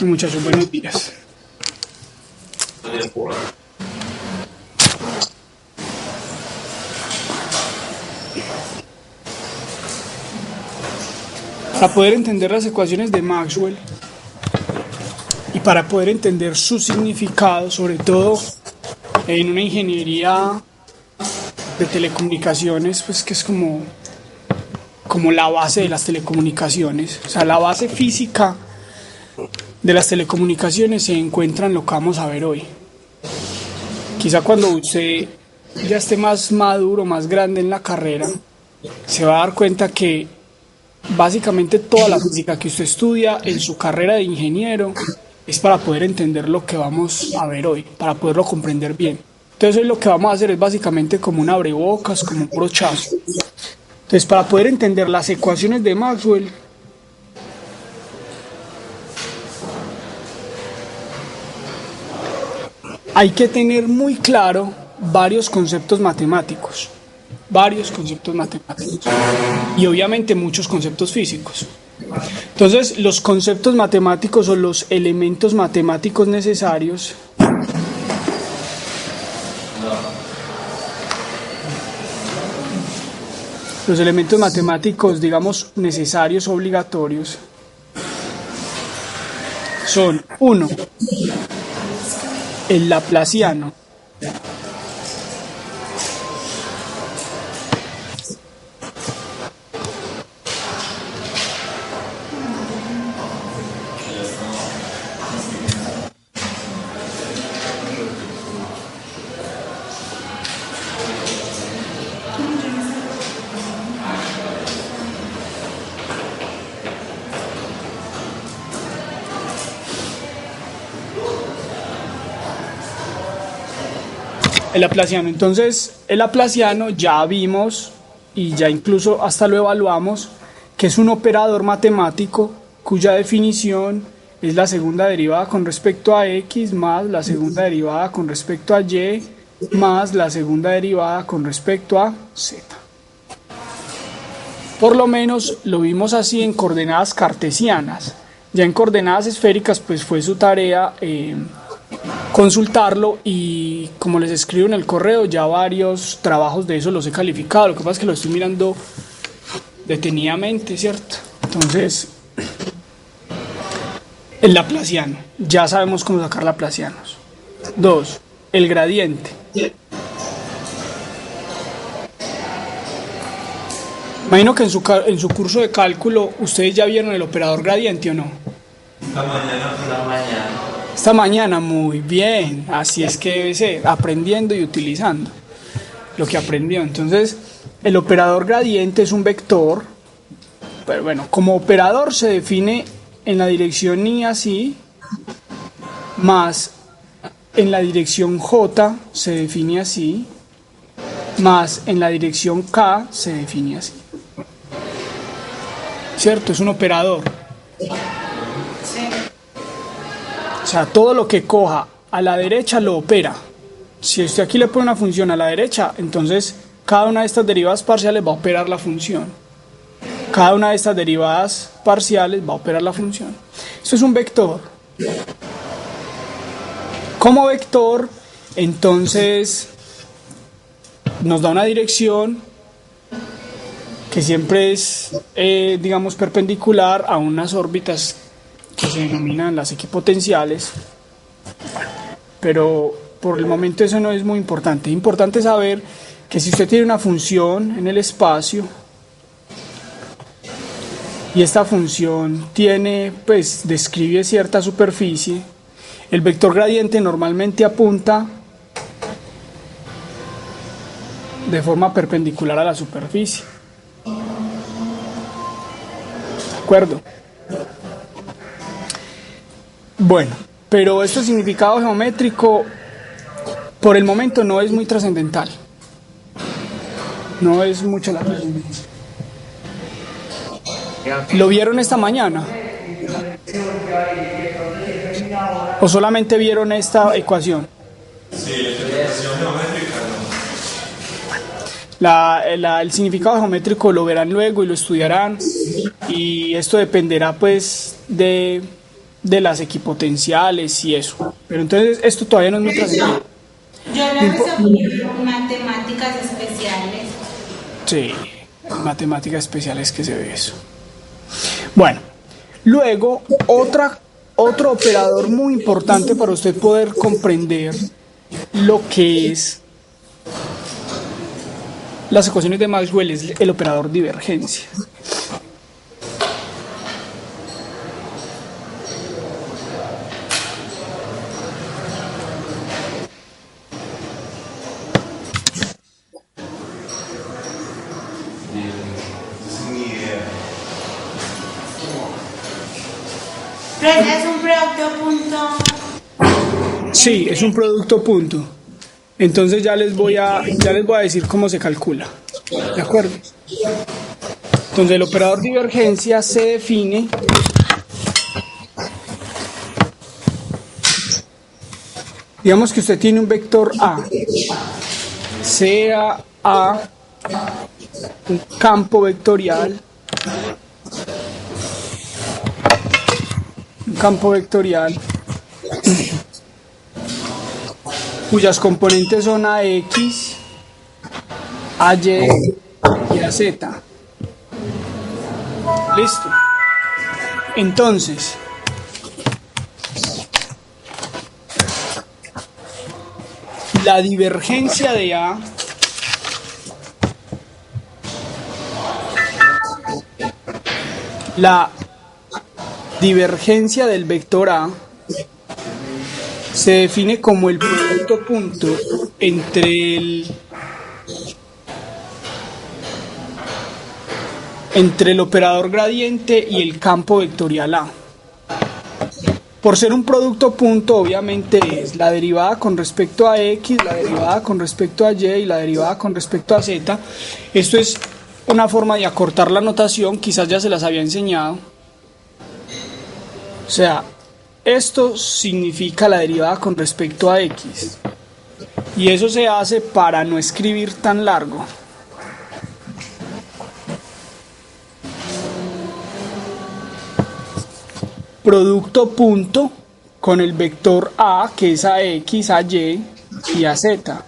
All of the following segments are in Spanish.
Muchachos, buenos días. Para poder entender las ecuaciones de Maxwell y para poder entender su significado, sobre todo en una ingeniería de telecomunicaciones, pues que es como la base de las telecomunicaciones, o sea, la base física de las telecomunicaciones se encuentra en lo que vamos a ver hoy. Quizá cuando usted ya esté más maduro, más grande en la carrera, se va a dar cuenta que básicamente toda la física que usted estudia en su carrera de ingeniero es para poder entender lo que vamos a ver hoy, para poderlo comprender bien. Entonces hoy lo que vamos a hacer es básicamente como un abrebocas, como un brochazo. Entonces para poder entender las ecuaciones de Maxwell, hay que tener muy claro varios conceptos matemáticos y obviamente muchos conceptos físicos. Entonces los conceptos matemáticos o los elementos matemáticos necesarios digamos necesarios, obligatorios, son: 1, el laplaciano. El laplaciano. Entonces, el laplaciano ya vimos y ya incluso hasta lo evaluamos, que es un operador matemático cuya definición es la segunda derivada con respecto a x más la segunda derivada con respecto a y más la segunda derivada con respecto a z. Por lo menos lo vimos así en coordenadas cartesianas. Ya en coordenadas esféricas pues fue su tarea consultarlo, y como les escribo en el correo, ya varios trabajos de eso los he calificado. Lo que pasa es que lo estoy mirando detenidamente, ¿cierto? Entonces, el laplaciano, ya sabemos cómo sacar laplacianos. 2, el gradiente. Imagino que en su curso de cálculo ustedes ya vieron el operador gradiente, ¿o no? Esta mañana, muy bien, así es que debe ser, aprendiendo y utilizando lo que aprendió. Entonces, el operador gradiente es un vector, pero bueno, como operador se define en la dirección y así, más en la dirección j se define así, más en la dirección k se define así. ¿Cierto? Es un operador. O sea, todo lo que coja a la derecha lo opera. Si usted aquí le pone una función a la derecha, entonces cada una de estas derivadas parciales va a operar la función. Cada una de estas derivadas parciales va a operar la función. Esto es un vector. Como vector, entonces, nos da una dirección que siempre es, digamos, perpendicular a unas órbitas que se denominan las equipotenciales, pero por el momento eso no es muy importante. Es importante saber que si usted tiene una función en el espacio y esta función describe cierta superficie, el vector gradiente normalmente apunta de forma perpendicular a la superficie. ¿De acuerdo? Bueno, pero este significado geométrico por el momento no es muy trascendental. No es mucha la trascendencia. ¿Lo vieron esta mañana? ¿O solamente vieron esta ecuación? Sí, la ecuación geométrica no. El significado geométrico lo verán luego y lo estudiarán, y esto dependerá pues de de las equipotenciales y eso. Pero entonces esto todavía no es muy trascendente. Yo lo resolví en matemáticas especiales. Sí, en matemáticas especiales que se ve eso. Bueno, luego otro operador muy importante para usted poder comprender lo que es las ecuaciones de Maxwell es el operador divergencia. Es un producto punto. Sí, es un producto punto. Entonces ya les voy a decir cómo se calcula. ¿De acuerdo? Entonces el operador divergencia se define digamos que usted tiene un vector A, sea A un campo vectorial, cuyas componentes son AX, AY y AZ. Listo. Entonces, la divergencia de A del vector A se define como el producto punto entre el operador gradiente y el campo vectorial A. Por ser un producto punto, obviamente es la derivada con respecto a X, la derivada con respecto a Y y la derivada con respecto a Z. Esto es una forma de acortar la notación, quizás ya se las había enseñado. O sea, esto significa la derivada con respecto a X. Y eso se hace para no escribir tan largo. Producto punto con el vector A, que es a X, a Y y a Z.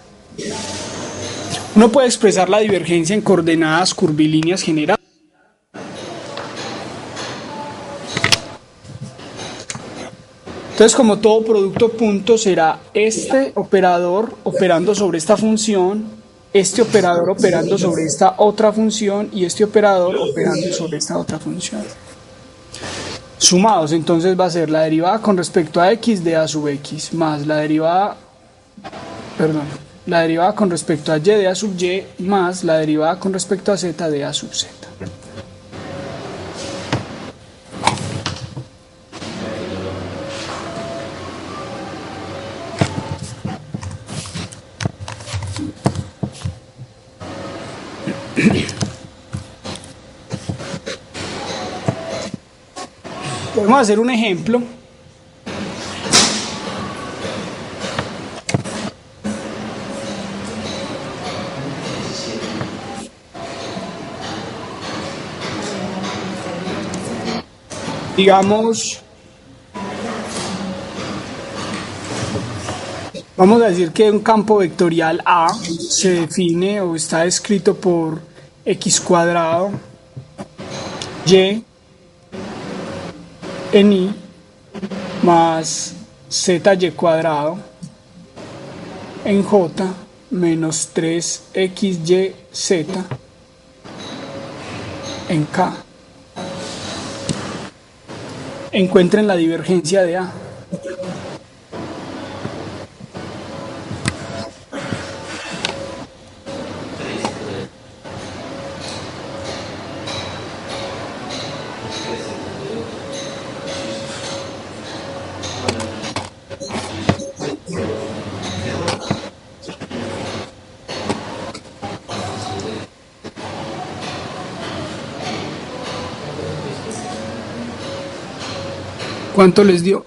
Uno puede expresar la divergencia en coordenadas curvilíneas generales. Entonces, como todo producto punto será este operador operando sobre esta función, este operador operando sobre esta otra función y este operador operando sobre esta otra función. Sumados, entonces va a ser la derivada con respecto a X de A sub X más la derivada con respecto a Y de A sub Y más la derivada con respecto a Z de A sub Z. Podemos hacer un ejemplo. Digamos, vamos a decir que un campo vectorial A se define o está escrito por X cuadrado Y en I más ZY cuadrado en J menos 3XYZ en K. Encuentren la divergencia de A. ¿Cuánto les dio?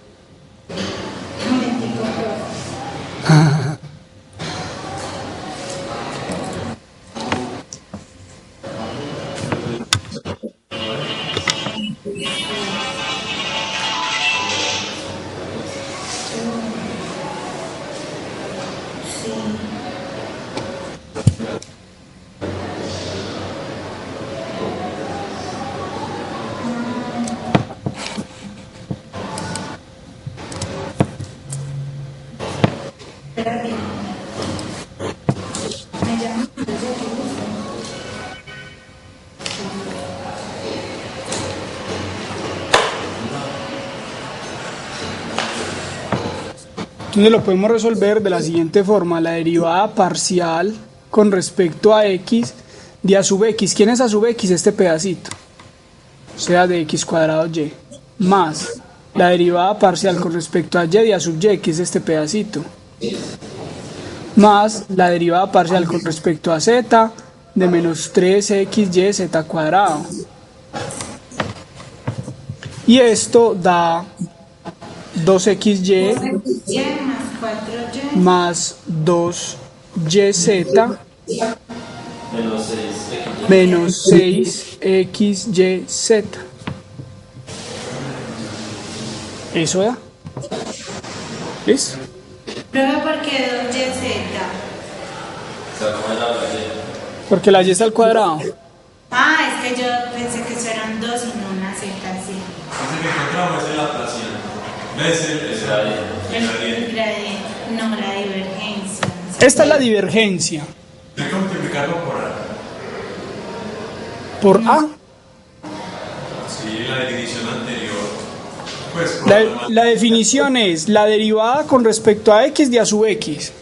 Entonces lo podemos resolver de la siguiente forma. La derivada parcial con respecto a x de a sub x. ¿Quién es a sub x? Este pedacito. O sea, de x cuadrado y. Más la derivada parcial con respecto a y de a sub y, que es este pedacito. Más la derivada parcial con respecto a z de menos 3xy z cuadrado. Y esto da 2xy más 2yz menos 6xyz. Eso da. ¿Listo? Prueba porque 2YZ. Porque la y está al cuadrado. Ah, es que yo pensé que eso eran 2 y no una Z, sí. Dice que encontramos es la Laplaciano. ¿Ves el gradiente? No, la divergencia. Esta es la divergencia. Hay que multiplicarlo por A. Por A. Sí, la definición anterior. Pues, La definición es la derivada con respecto a x de a sub x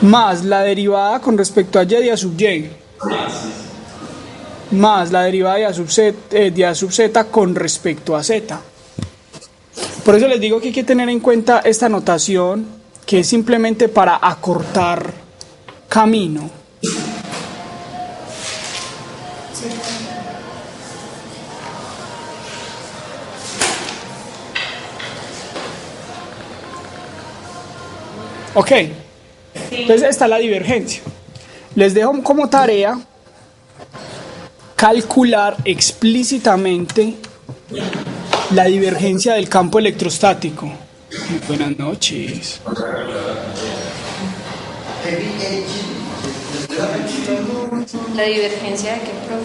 más la derivada con respecto a y de a sub y más la derivada de a sub z con respecto a z. Por eso les digo que hay que tener en cuenta esta notación, que es simplemente para acortar camino. Ok, entonces esta es la divergencia. Les dejo como tarea calcular explícitamente la divergencia del campo electrostático. Muy buenas noches. ¿La divergencia de qué, profe?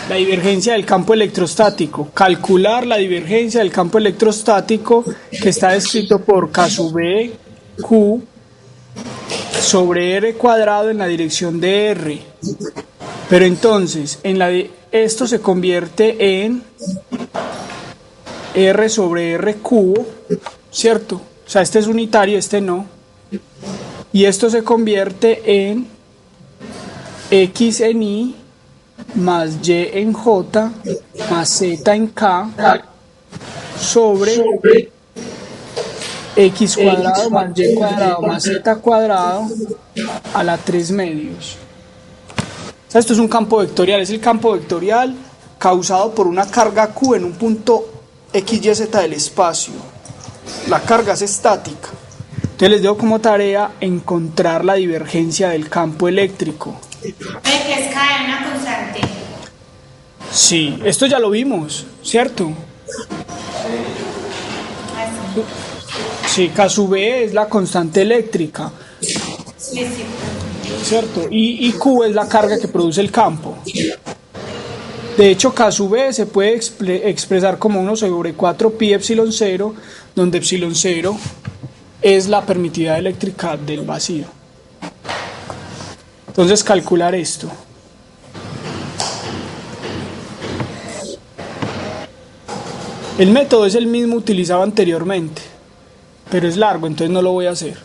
La divergencia del campo electrostático. Calcular la divergencia del campo electrostático, que está descrito por K sub B, Q sobre R cuadrado en la dirección de R. Pero entonces, esto se convierte en R sobre R cubo, ¿cierto? O sea, este es unitario, este no. Y esto se convierte en X en Y más Y en J más Z en K sobre X cuadrado más Y cuadrado más Z cuadrado a la 3 medios. O sea, esto es un campo vectorial, es el campo vectorial causado por una carga Q en un punto XYZ del espacio. La carga es estática. Entonces les dejo como tarea encontrar la divergencia del campo eléctrico. Que es K, una constante. Sí, esto ya lo vimos, ¿cierto? Sí, K sub B es la constante eléctrica, Sí, sí. ¿cierto? Y Q es la carga que produce el campo. De hecho, K sub B se puede expresar como 1 sobre 4 pi epsilon 0, donde epsilon 0 es la permitividad eléctrica del vacío. Entonces, calcular esto. El método es el mismo utilizado anteriormente, pero es largo, entonces no lo voy a hacer.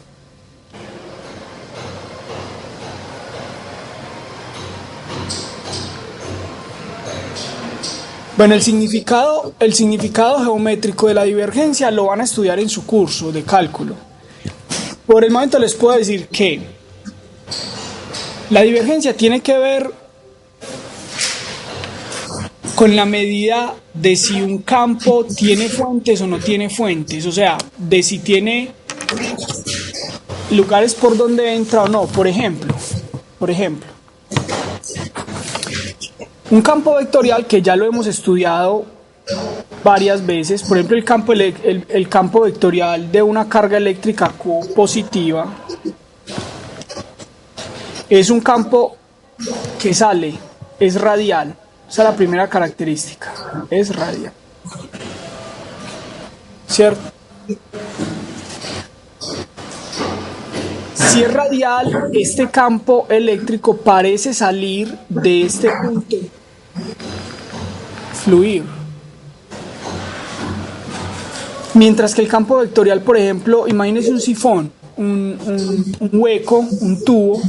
Bueno, el significado geométrico de la divergencia lo van a estudiar en su curso de cálculo. Por el momento les puedo decir que la divergencia tiene que ver con la medida de si un campo tiene fuentes o no tiene fuentes, o sea, de si tiene lugares por donde entra o no. Por ejemplo, un campo vectorial que ya lo hemos estudiado varias veces, por ejemplo el campo vectorial de una carga eléctrica Q positiva, es un campo que sale, es radial. Esa es la primera característica, es radial, ¿cierto? Si es radial, este campo eléctrico parece salir de este punto, fluir. Mientras que el campo vectorial, por ejemplo, imagínese un sifón, un hueco, un tubo,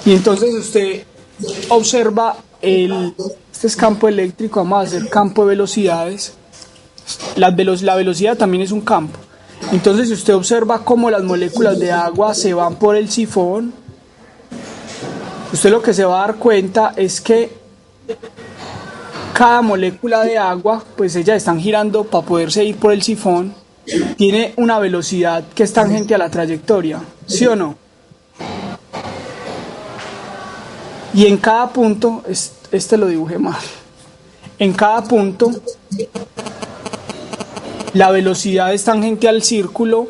y entonces usted observa este es campo eléctrico, vamos a hacer campo de velocidades. La velocidad también es un campo. Entonces, si usted observa cómo las moléculas de agua se van por el sifón, usted lo que se va a dar cuenta es que cada molécula de agua, pues ellas están girando para poderse ir por el sifón, tiene una velocidad que es tangente a la trayectoria, ¿sí o no? Y en cada punto, este lo dibujé mal, en cada punto la velocidad es tangente al círculo,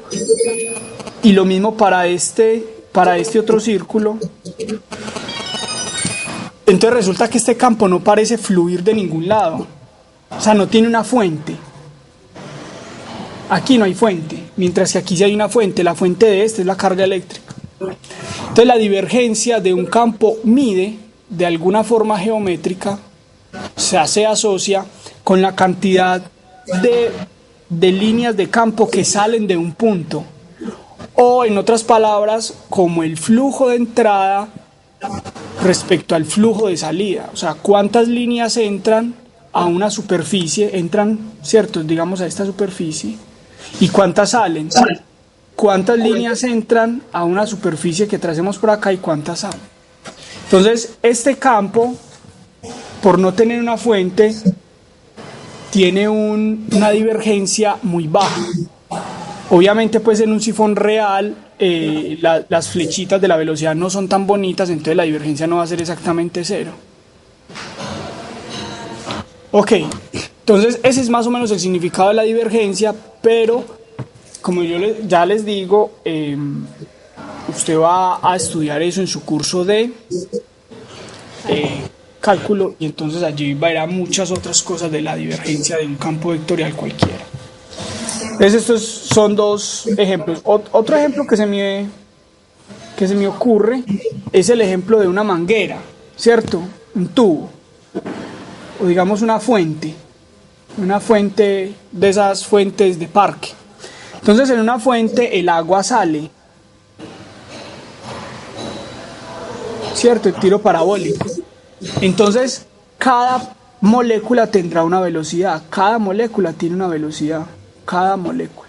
y lo mismo para este otro círculo. Entonces resulta que este campo no parece fluir de ningún lado, o sea, no tiene una fuente. Aquí no hay fuente, mientras que aquí sí hay una fuente. La fuente de este es la carga eléctrica. Entonces la divergencia de un campo mide de alguna forma geométrica, o sea, se asocia con la cantidad de líneas de campo que salen de un punto, o en otras palabras, como el flujo de entrada respecto al flujo de salida. O sea, cuántas líneas entran a una superficie, entran, ¿cierto?, digamos a esta superficie, y cuántas salen. Cuántas líneas entran a una superficie que tracemos por acá y cuántas salen. Entonces, este campo, por no tener una fuente, tiene una divergencia muy baja. Obviamente, pues en un sifón real, las flechitas de la velocidad no son tan bonitas, entonces la divergencia no va a ser exactamente cero. Ok, entonces ese es más o menos el significado de la divergencia, pero como yo ya les digo, usted va a estudiar eso en su curso de cálculo, y entonces allí verá muchas otras cosas de la divergencia de un campo vectorial cualquiera. Entonces estos son dos ejemplos. Otro ejemplo que se me ocurre es el ejemplo de una manguera, ¿cierto? Un tubo, o digamos una fuente de esas fuentes de parque. Entonces en una fuente el agua sale, ¿cierto? El tiro parabólico. Entonces cada molécula tendrá una velocidad, cada molécula tiene una velocidad, cada molécula.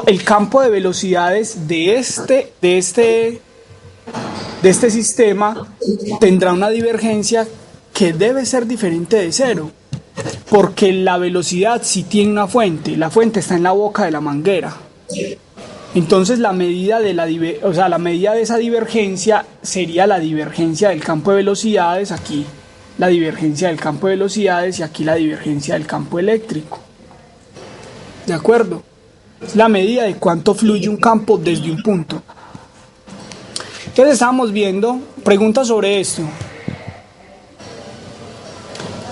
El campo de velocidades de este sistema tendrá una divergencia que debe ser diferente de cero, porque la velocidad sí tiene una fuente, la fuente está en la boca de la manguera. Entonces la medida de la medida de esa divergencia sería la divergencia del campo de velocidades, aquí la divergencia del campo de velocidades y aquí la divergencia del campo eléctrico. ¿De acuerdo? Es la medida de cuánto fluye un campo desde un punto. Entonces estábamos viendo preguntas sobre esto.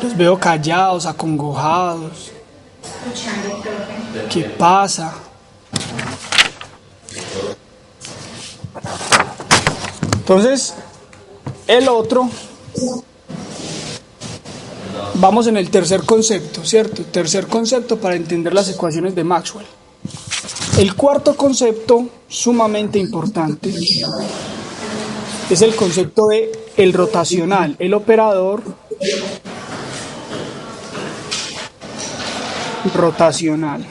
Los veo callados, acongojados. ¿Qué pasa? Entonces, el otro, vamos en el tercer concepto, ¿cierto? Tercer concepto para entender las ecuaciones de Maxwell. El cuarto concepto, sumamente importante, es el concepto de el rotacional, el operador rotacional.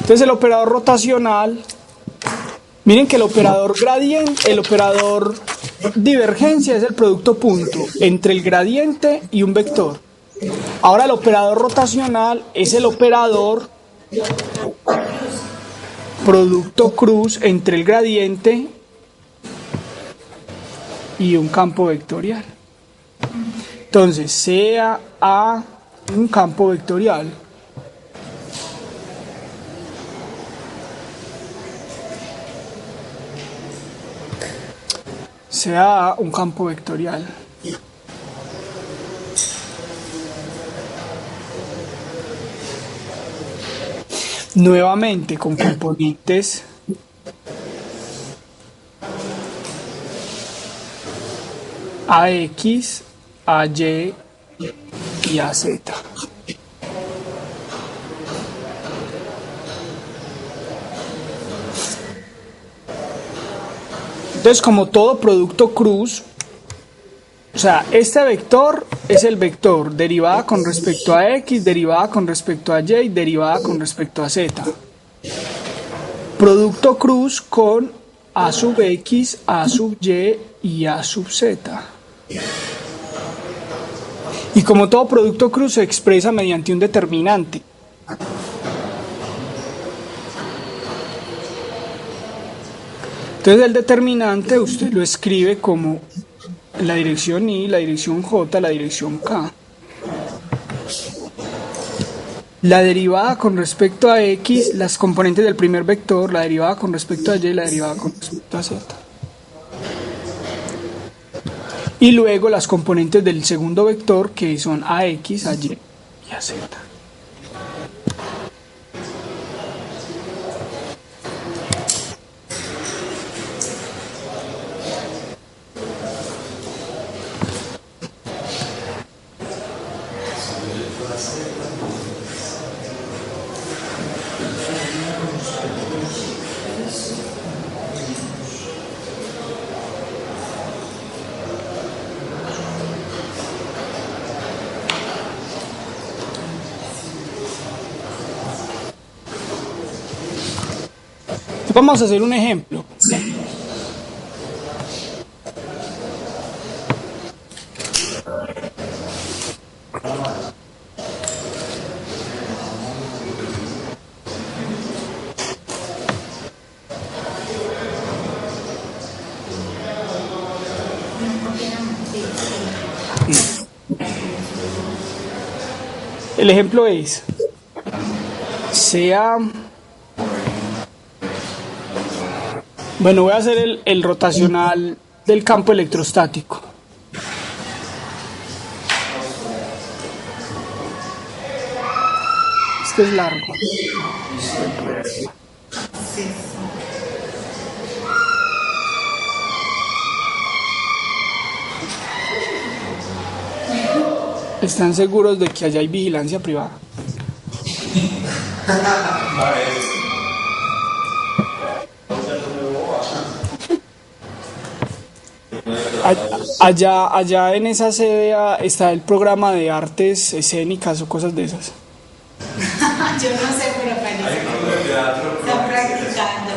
Entonces el operador rotacional, miren que el operador gradiente, el operador divergencia es el producto punto entre el gradiente y un vector. Ahora el operador rotacional es el operador producto cruz entre el gradiente y un campo vectorial. Entonces sea A un campo vectorial. Sea un campo vectorial. Nuevamente con componentes a X, a Y y a Z. Entonces, como todo producto cruz, o sea, este vector es el vector derivada con respecto a X, derivada con respecto a Y, derivada con respecto a Z. Producto cruz con A sub X, A sub Y y A sub Z. Y como todo producto cruz se expresa mediante un determinante. Entonces el determinante usted lo escribe como la dirección Y, la dirección J, la dirección K. La derivada con respecto a X, las componentes del primer vector, la derivada con respecto a Y, la derivada con respecto a Z. Y luego las componentes del segundo vector, que son a X, a Y y a Z. Vamos a hacer un ejemplo. El ejemplo es, bueno, voy a hacer el rotacional del campo electrostático. Este es largo. ¿Están seguros de que allá hay vigilancia privada? Allá en esa sede está el programa de artes escénicas o cosas de esas. Yo no sé, pero parece que están practicando.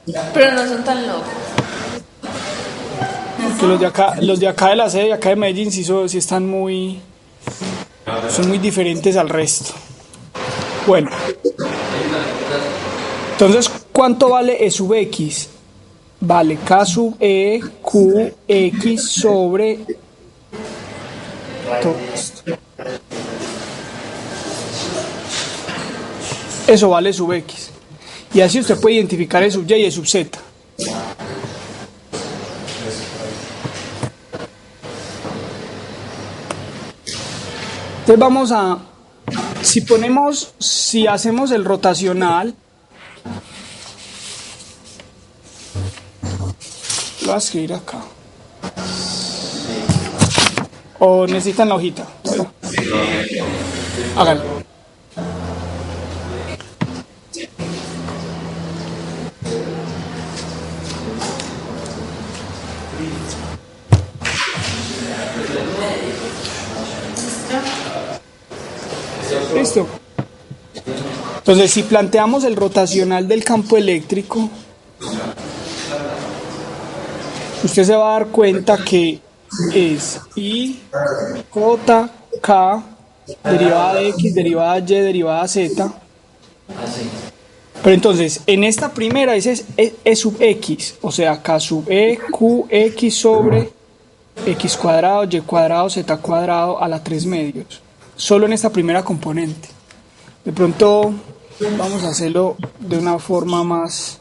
Ya. Pero no son tan locos. Porque los de acá de la sede, de acá de Medellín, sí están son muy diferentes al resto. Bueno. Entonces, ¿cuánto vale E sub X? Vale K sub E, Q, X sobre todo esto. Eso vale sub X. Y así usted puede identificar E sub Y y E sub Z. Entonces si hacemos el rotacional, lo voy a escribir acá. ¿O necesitan la hojita? Bueno, háganlo. Listo. Entonces, si planteamos el rotacional del campo eléctrico, usted se va a dar cuenta que es I, J, K, derivada de X, derivada de Y, derivada de Z. Pero entonces, en esta primera es E sub X, o sea, K sub E, Q, X sobre X cuadrado, Y cuadrado, Z cuadrado a la 3 medios. Solo en esta primera componente. De pronto vamos a hacerlo de una forma más...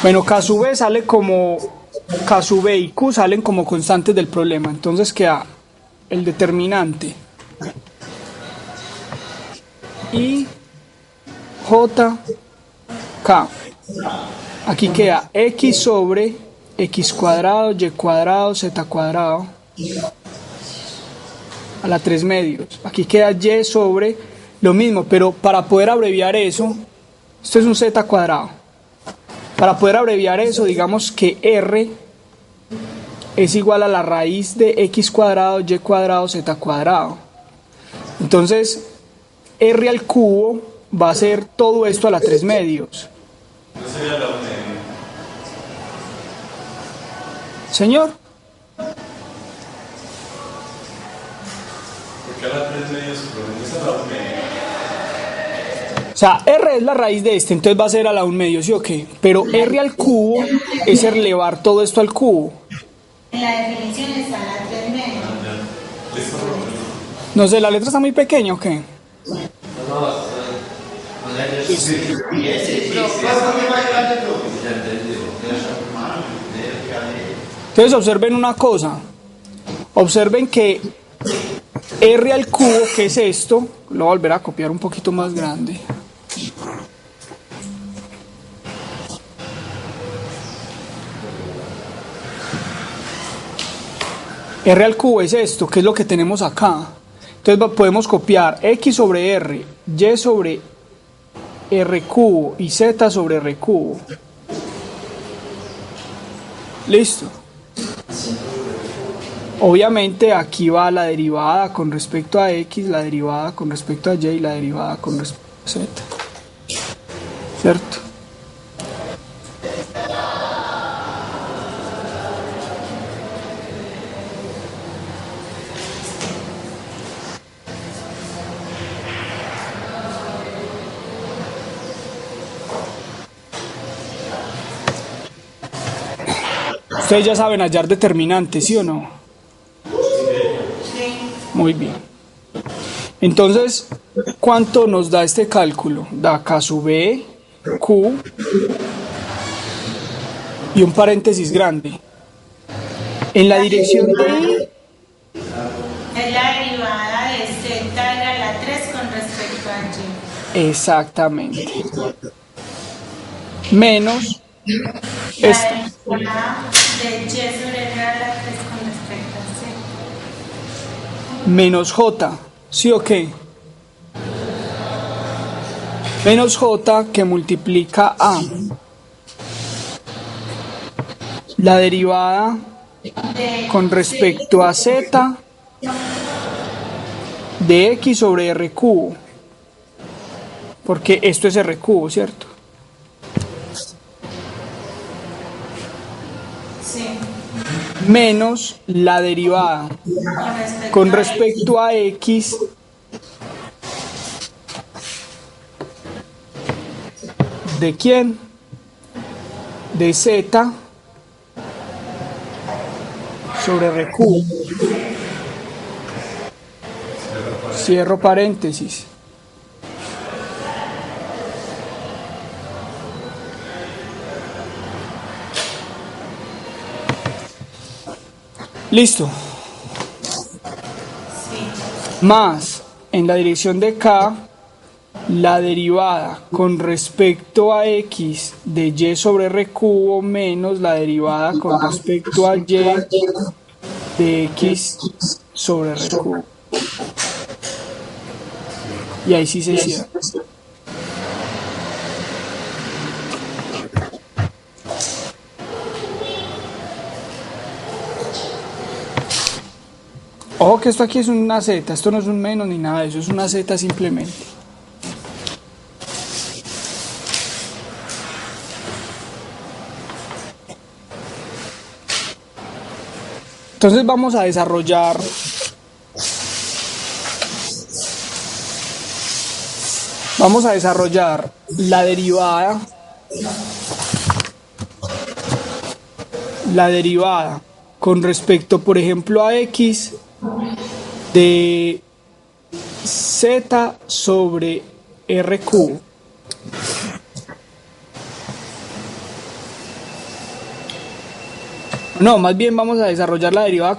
Bueno, K sub E sale como... K sub E y Q salen como constantes del problema. Entonces queda el determinante I, J, K. Aquí queda X sobre x cuadrado, y cuadrado, z cuadrado a la 3 medios. Aquí queda y sobre lo mismo, pero para poder abreviar eso, esto es un z cuadrado. Para poder abreviar eso, digamos que r es igual a la raíz de x cuadrado, y cuadrado, z cuadrado. Entonces, r al cubo va a ser todo esto a la 3 medios. No sería la 1 medio. Señor, Porque a la 3 medios su problema es a la 1 medio. o sea, r es la raíz de este, entonces va a ser a la 1 medio, ¿sí o qué? Pero r al cubo es elevar todo esto al cubo. En la definición está la 3 medios. Listo. No sé, ¿la letra está muy pequeña o qué? Entonces observen una cosa. Observen que r al cubo, que es esto, lo voy a volver a copiar un poquito más grande. R al cubo es esto, que es lo que tenemos acá. Entonces podemos copiar x sobre r, y sobre r cubo y z sobre r cubo. Listo. Obviamente aquí va la derivada con respecto a x, la derivada con respecto a y y la derivada con respecto a z. ¿Cierto? Ustedes ya saben hallar determinantes, ¿sí o no? Sí. Muy bien. Entonces, ¿cuánto nos da este cálculo? Da k sub b, q y un paréntesis grande. En la dirección de y, Es la derivada de z a la 3 con respecto a y. exactamente, menos La esta. derivada de y sobre r a la 3 con respecto a z. Menos j, ¿sí o qué? Menos j que multiplica a la derivada con respecto a z de x sobre r cubo, porque esto es r cubo, ¿cierto? Sí. Menos la derivada con respecto a x de quién, de z sobre r cubo. Cierro paréntesis. Listo. Sí. Más en la dirección de k la derivada con respecto a x de y sobre r cubo menos la derivada con respecto a y de x sobre r cubo. Y ahí sí se cierra. Ojo que esto aquí es una z, esto no es un menos ni nada de eso, es una z simplemente. Entonces vamos a desarrollar la derivada con respecto, por ejemplo, a x de z sobre r cubo. No, más bien vamos a desarrollar la derivada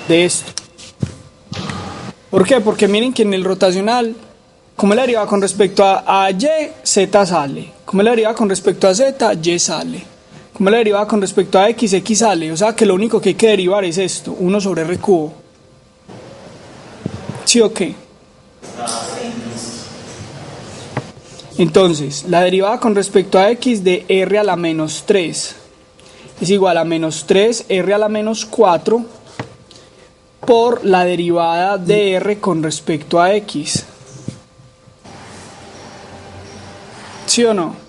de esto. ¿Por qué? Porque miren que en el rotacional, como es la derivada con respecto a y, z sale. Como es la derivada con respecto a z, y sale. ¿Cómo es la derivada con respecto a x? X sale, o sea que lo único que hay que derivar es esto, 1 sobre r cubo. ¿Sí o qué? Entonces, la derivada con respecto a x de r a la menos 3 es igual a menos 3 r a la menos 4 por la derivada de r con respecto a x. ¿Sí o no?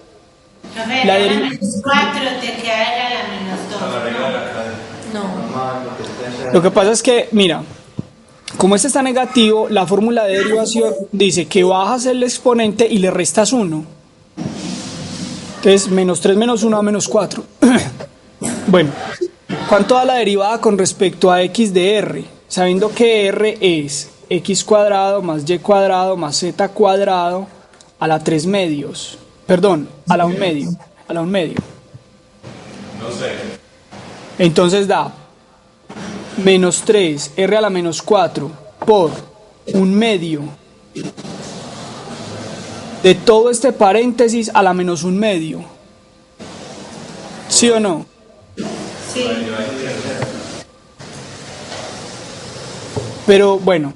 A ver, la menos 4 te queda la menos 2. No. Lo que pasa es que, mira, como este está negativo, la fórmula de derivación dice que bajas el exponente y le restas 1. Entonces, menos 3 menos 1 a menos 4. Bueno, ¿cuánto da la derivada con respecto a x de r? Sabiendo que r es x cuadrado más y cuadrado más z cuadrado a la 3 medios. Perdón, a la 1 medio. A la 1 medio. No sé. Entonces da menos 3 r a la menos 4 por 1 medio de todo este paréntesis a la menos 1 medio. ¿Sí o no? Sí. Pero bueno,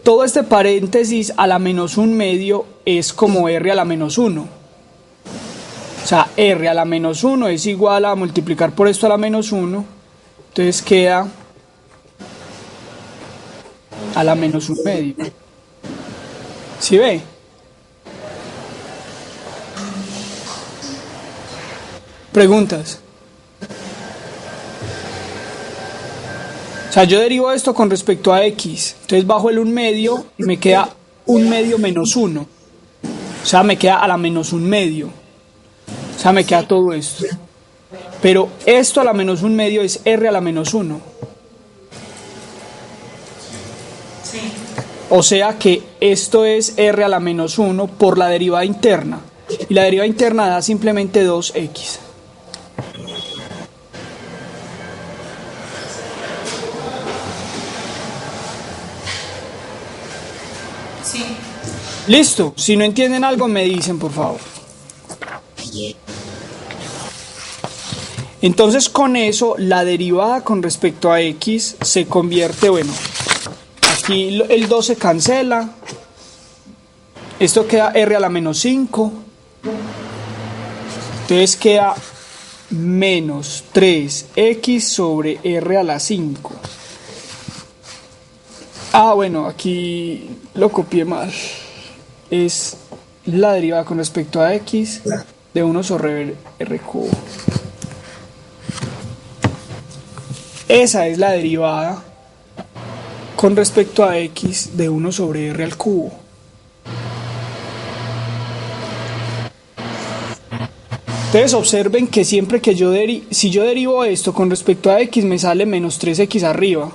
todo este paréntesis a la menos 1 medio es como r a la menos 1. O sea, r a la menos 1 es igual a multiplicar por esto a la menos 1. Entonces queda a la menos 1 medio. ¿Sí ve? ¿Preguntas? O sea, yo derivo esto con respecto a x. Entonces bajo el 1 medio y me queda 1 medio menos 1. O sea, me queda a la menos 1 medio. O sea, me queda todo esto. Pero esto a la menos 1 medio es r a la menos 1. Sí. O sea que esto es r a la menos 1 por la derivada interna. Y la derivada interna da simplemente 2x. Sí. Listo. Si no entienden algo, me dicen, por favor. Entonces con eso la derivada con respecto a x se convierte, bueno, aquí el 2 se cancela, esto queda r a la menos 5, entonces queda menos 3x sobre r a la 5. Ah, bueno, aquí lo copié mal, es la derivada con respecto a x de 1 sobre r cubo. Esa es la derivada con respecto a x de 1 sobre r al cubo. Entonces observen que siempre que si yo derivo esto con respecto a x me sale menos 3x arriba.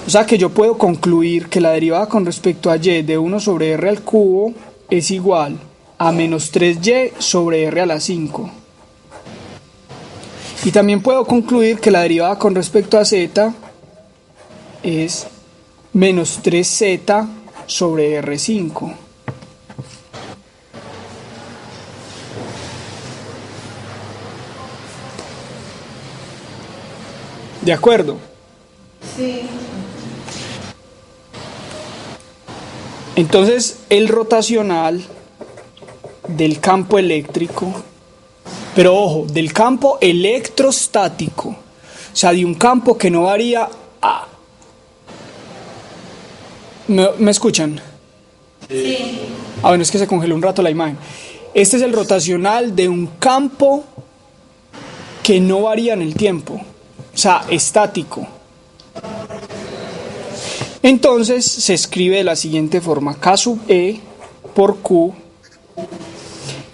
O sea que yo puedo concluir que la derivada con respecto a y de 1 sobre r al cubo es igual a menos 3y sobre r a la 5. Y también puedo concluir que la derivada con respecto a z es menos 3z sobre r5. ¿De acuerdo? Sí. Entonces, el rotacional del campo eléctrico, pero ojo, del campo electrostático, o sea, de un campo que no varía a... ¿Me escuchan? Sí. Ah, bueno, es que se congeló un rato la imagen. Este es el rotacional de un campo que no varía en el tiempo, o sea, estático. Entonces se escribe de la siguiente forma: K sub E por Q.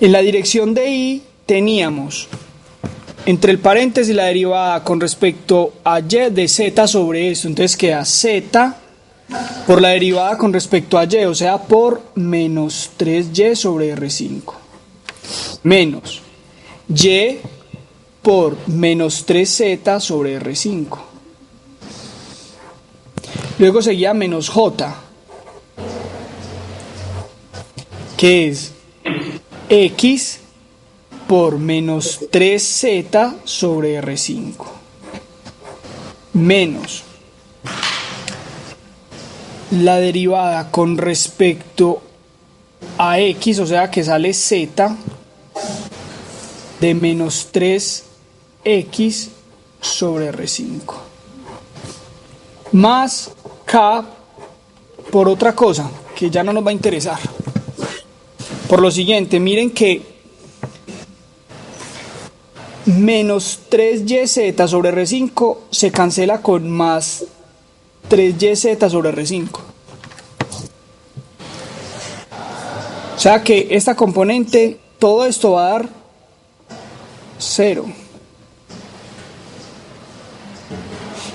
En la dirección de I teníamos entre el paréntesis la derivada con respecto a Y de Z sobre esto. Entonces queda Z por la derivada con respecto a Y, o sea, por menos 3Y sobre R5. Menos Y por menos 3Z sobre R5. Luego seguía menos J, que es X por menos 3z sobre R5 menos la derivada con respecto a x, o sea que sale z de menos 3x sobre R5 más k por otra cosa que ya no nos va a interesar. Por lo siguiente, miren que menos 3yz sobre R5 se cancela con más 3yz sobre R5. O sea que esta componente, todo esto va a dar 0.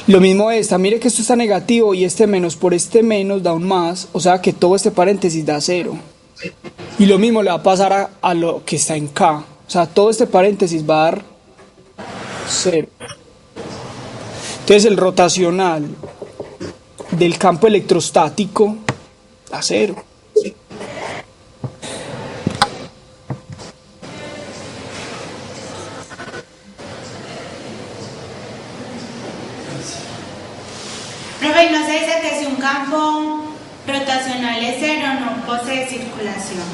Lo mismo esta, mire que esto está negativo y este menos por este menos da un más, o sea que todo este paréntesis da 0. Y lo mismo le va a pasar a lo que está en K, o sea todo este paréntesis va a dar 0. Entonces el rotacional del campo electrostático da 0. Profe, ¿no se dice que si un campo rotacional es 0 no posee circulación?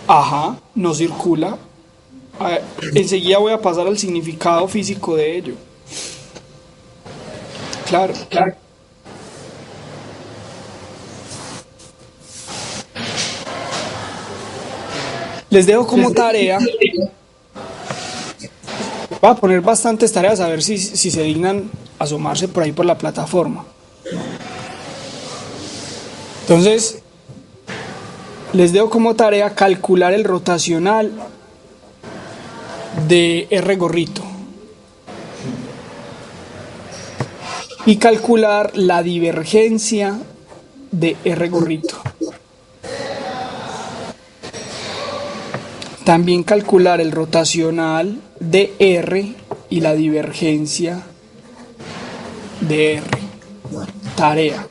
Ajá, no circula. A ver, enseguida voy a pasar al significado físico de ello. Claro, claro. Les dejo como tarea. Voy a poner bastantes tareas a ver si se dignan asomarse por ahí por la plataforma. Entonces, les dejo como tarea calcular el rotacional de R gorrito y calcular la divergencia de R gorrito. También calcular el rotacional de R y la divergencia de R. Tarea.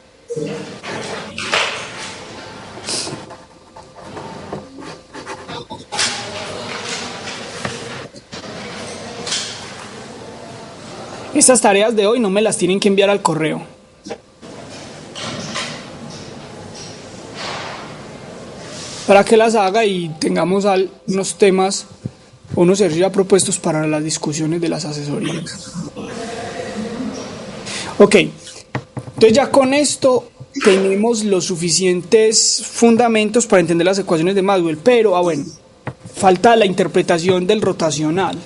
Estas tareas de hoy no me las tienen que enviar al correo. Para que las haga y tengamos unos temas, unos ejercicios propuestos para las discusiones de las asesorías. Ok, entonces ya con esto tenemos los suficientes fundamentos para entender las ecuaciones de Maxwell, pero bueno, falta la interpretación del rotacional.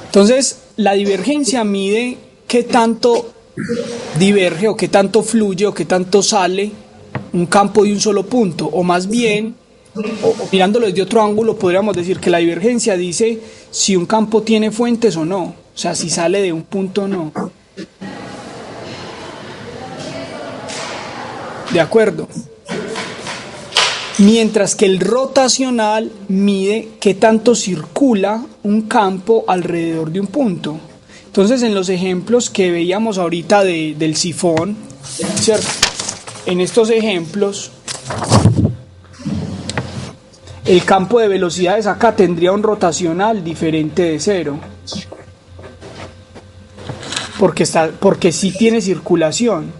Entonces, la divergencia mide qué tanto diverge o qué tanto fluye o qué tanto sale un campo de un solo punto, o más bien, o mirándolo desde otro ángulo, podríamos decir que la divergencia dice si un campo tiene fuentes o no, o sea, si sale de un punto o no. ¿De acuerdo? Mientras que el rotacional mide qué tanto circula un campo alrededor de un punto. Entonces, en los ejemplos que veíamos ahorita del sifón, ¿cierto? En estos ejemplos, el campo de velocidades acá tendría un rotacional diferente de 0. Porque sí tiene circulación.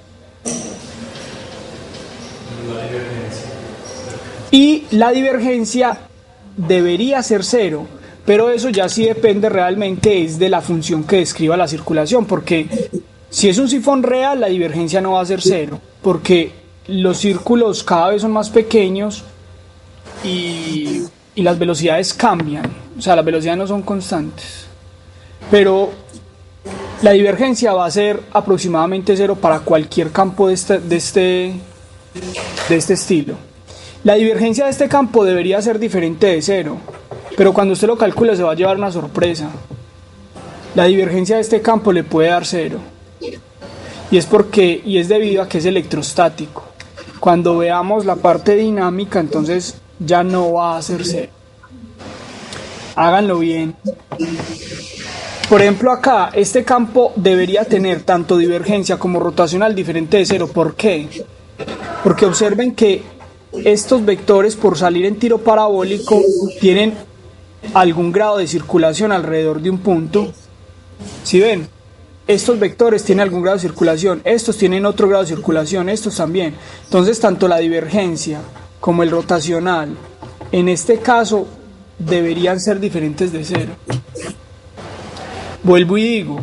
Y la divergencia debería ser 0, pero eso ya sí depende realmente es de la función que describa la circulación, porque si es un sifón real la divergencia no va a ser 0, porque los círculos cada vez son más pequeños y las velocidades cambian, o sea, las velocidades no son constantes, pero la divergencia va a ser aproximadamente 0 para cualquier campo de este estilo. La divergencia de este campo debería ser diferente de 0, pero cuando usted lo calcula se va a llevar una sorpresa. La divergencia de este campo le puede dar 0, y es debido a que es electrostático. Cuando veamos la parte dinámica, entonces ya no va a ser 0. Háganlo bien. Por ejemplo, acá, este campo debería tener tanto divergencia como rotacional diferente de 0. ¿Por qué? Porque observen que estos vectores, por salir en tiro parabólico, tienen algún grado de circulación alrededor de un punto. Si ven, estos vectores tienen algún grado de circulación, estos tienen otro grado de circulación, estos también. Entonces tanto la divergencia como el rotacional en este caso deberían ser diferentes de cero. Vuelvo y digo,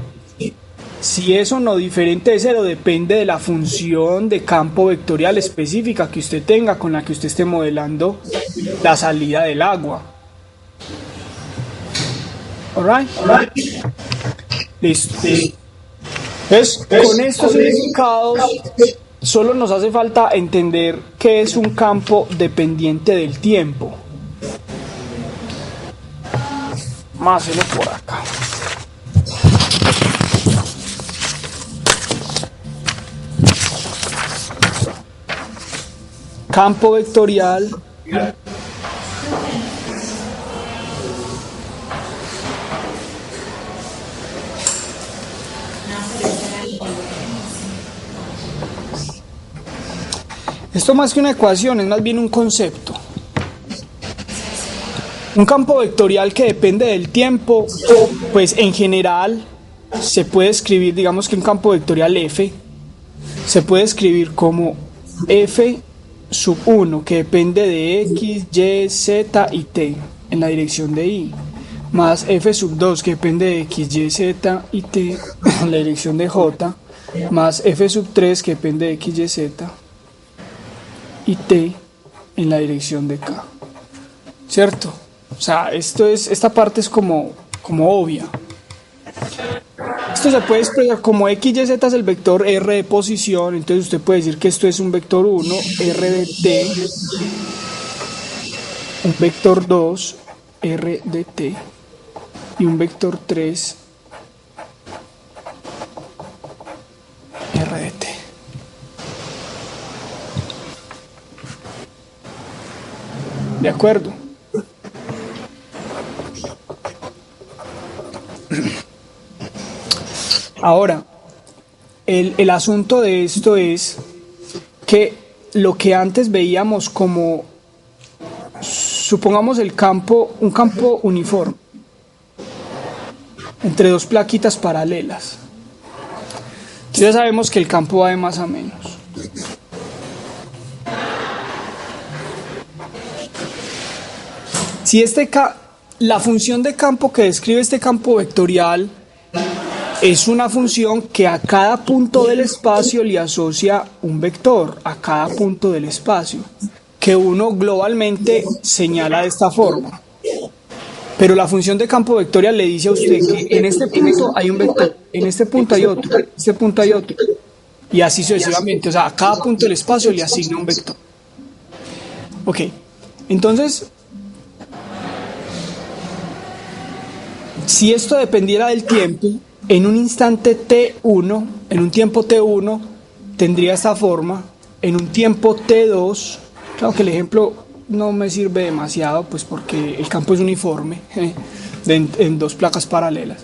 si es o no diferente de cero depende de la función de campo vectorial específica que usted tenga con la que usted esté modelando la salida del agua. Alright. Listo. Entonces, con estos significados solo nos hace falta entender qué es un campo dependiente del tiempo. Más por acá. Campo vectorial esto más que una ecuación es más bien un concepto. Un campo vectorial que depende del tiempo, pues en general se puede escribir, digamos que un campo vectorial F se puede escribir como F sub 1 que depende de X, Y, Z y T en la dirección de Y, más F sub 2 que depende de X, Y, Z y T en la dirección de J, más F sub 3 que depende de X, Y, Z y T en la dirección de K. ¿Cierto? O sea, esta parte es como obvia. Esto se puede expresar como X, Y, Z es el vector R de posición, entonces usted puede decir que esto es un vector 1, R de T, un vector 2, R de T, y un vector 3, R de T. ¿De acuerdo? Ahora, el asunto de esto es que lo que antes veíamos como, supongamos un campo uniforme, entre dos plaquitas paralelas. Entonces ya sabemos que el campo va de más a menos. Si la función de campo que describe este campo vectorial es una función que a cada punto del espacio le asocia un vector, a cada punto del espacio, que uno globalmente señala de esta forma. Pero la función de campo vectorial le dice a usted que en este punto hay un vector, en este punto hay otro, en este punto hay otro, y así sucesivamente. O sea, a cada punto del espacio le asigna un vector. Ok, entonces, si esto dependiera del tiempo, en un instante t1, en un tiempo t1, tendría esta forma, en un tiempo t2, claro que el ejemplo no me sirve demasiado, pues porque el campo es uniforme, en dos placas paralelas,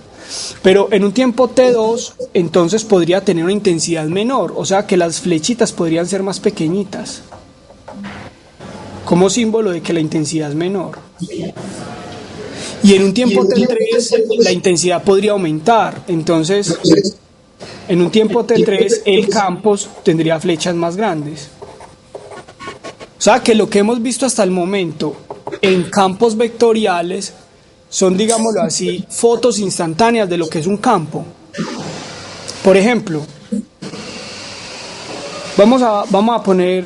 pero en un tiempo t2, entonces podría tener una intensidad menor, o sea que las flechitas podrían ser más pequeñitas, como símbolo de que la intensidad es menor. Y en un tiempo T3 la intensidad podría aumentar, entonces en un tiempo T3 el campo tendría flechas más grandes. O sea que lo que hemos visto hasta el momento en campos vectoriales son, digámoslo así, fotos instantáneas de lo que es un campo. Por ejemplo, vamos a poner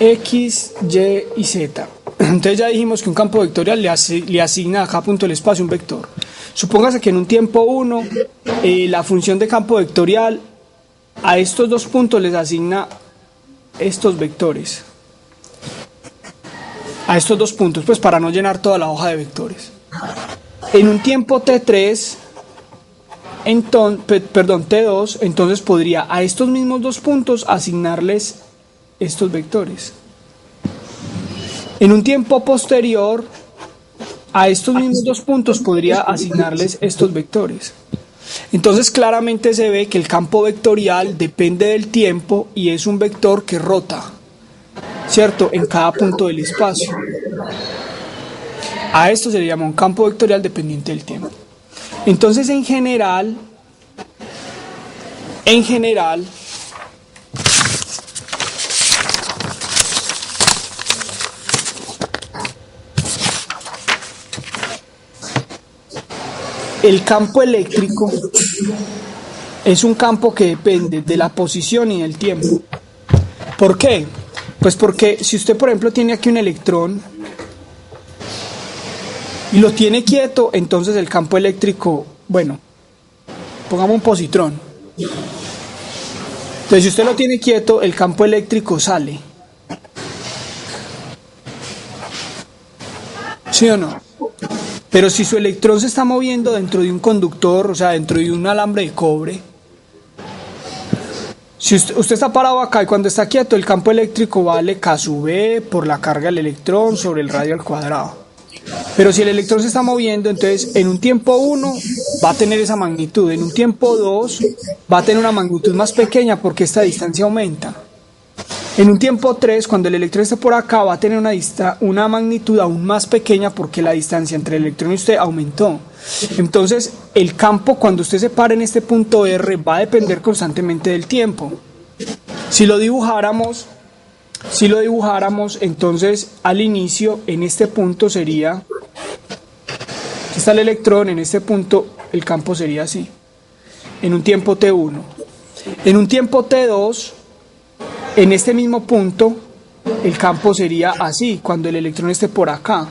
X, Y y Z. Entonces ya dijimos que un campo vectorial le asigna a cada punto del espacio un vector. Supóngase que en un tiempo 1 la función de campo vectorial a estos dos puntos les asigna estos vectores. A estos dos puntos, pues para no llenar toda la hoja de vectores. En un tiempo T3, T2, entonces podría a estos mismos dos puntos asignarles estos vectores. En un tiempo posterior, a estos mismos dos puntos podría asignarles estos vectores. Entonces claramente se ve que el campo vectorial depende del tiempo y es un vector que rota. ¿cierto? En cada punto del espacio. A esto se le llama un campo vectorial dependiente del tiempo. Entonces, en general, el campo eléctrico es un campo que depende de la posición y del tiempo. ¿Por qué? Pues porque si usted, por ejemplo, tiene aquí un electrón y lo tiene quieto, entonces el campo eléctrico, bueno, pongamos un positrón. Entonces, si usted lo tiene quieto, el campo eléctrico sale. ¿Sí o no? Pero si su electrón se está moviendo dentro de un conductor, o sea, dentro de un alambre de cobre, si usted está parado acá y cuando está quieto, el campo eléctrico vale K sub B por la carga del electrón sobre el radio al cuadrado. Pero si el electrón se está moviendo, entonces en un tiempo 1 va a tener esa magnitud, en un tiempo 2 va a tener una magnitud más pequeña porque esta distancia aumenta. En un tiempo 3, cuando el electrón esté por acá, va a tener una magnitud aún más pequeña porque la distancia entre el electrón y usted aumentó. Entonces, el campo, cuando usted se para en este punto R, va a depender constantemente del tiempo. Si lo dibujáramos, entonces al inicio, en este punto sería, aquí está el electrón, en este punto el campo sería así, en un tiempo T1. En un tiempo T2, en este mismo punto, el campo sería así, cuando el electrón esté por acá.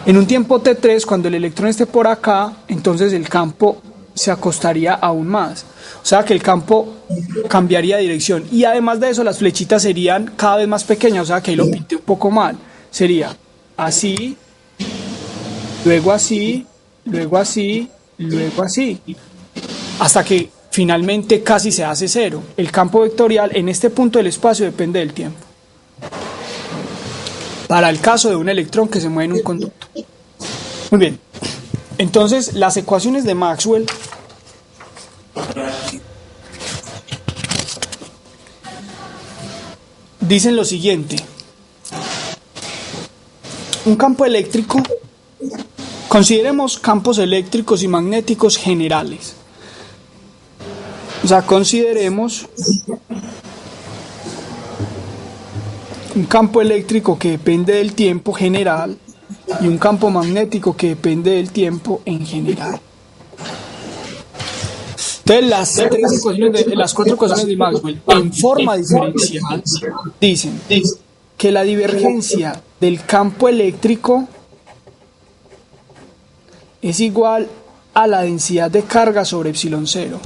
En un tiempo T3, cuando el electrón esté por acá, entonces el campo se acostaría aún más. O sea que el campo cambiaría de dirección. Y además de eso, las flechitas serían cada vez más pequeñas. O sea que ahí lo pinté un poco mal. Sería así, luego así, luego así, luego así. Hasta que finalmente casi se hace cero. El campo vectorial en este punto del espacio depende del tiempo. Para el caso de un electrón que se mueve en un conducto. Muy bien. Entonces, las ecuaciones de Maxwell dicen lo siguiente. Un campo eléctrico, consideremos campos eléctricos y magnéticos generales. O sea, consideremos un campo eléctrico que depende del tiempo general y un campo magnético que depende del tiempo en general. Entonces, las cuatro ecuaciones de Maxwell en forma diferencial dicen que la divergencia del campo eléctrico es igual a la densidad de carga sobre epsilon 0.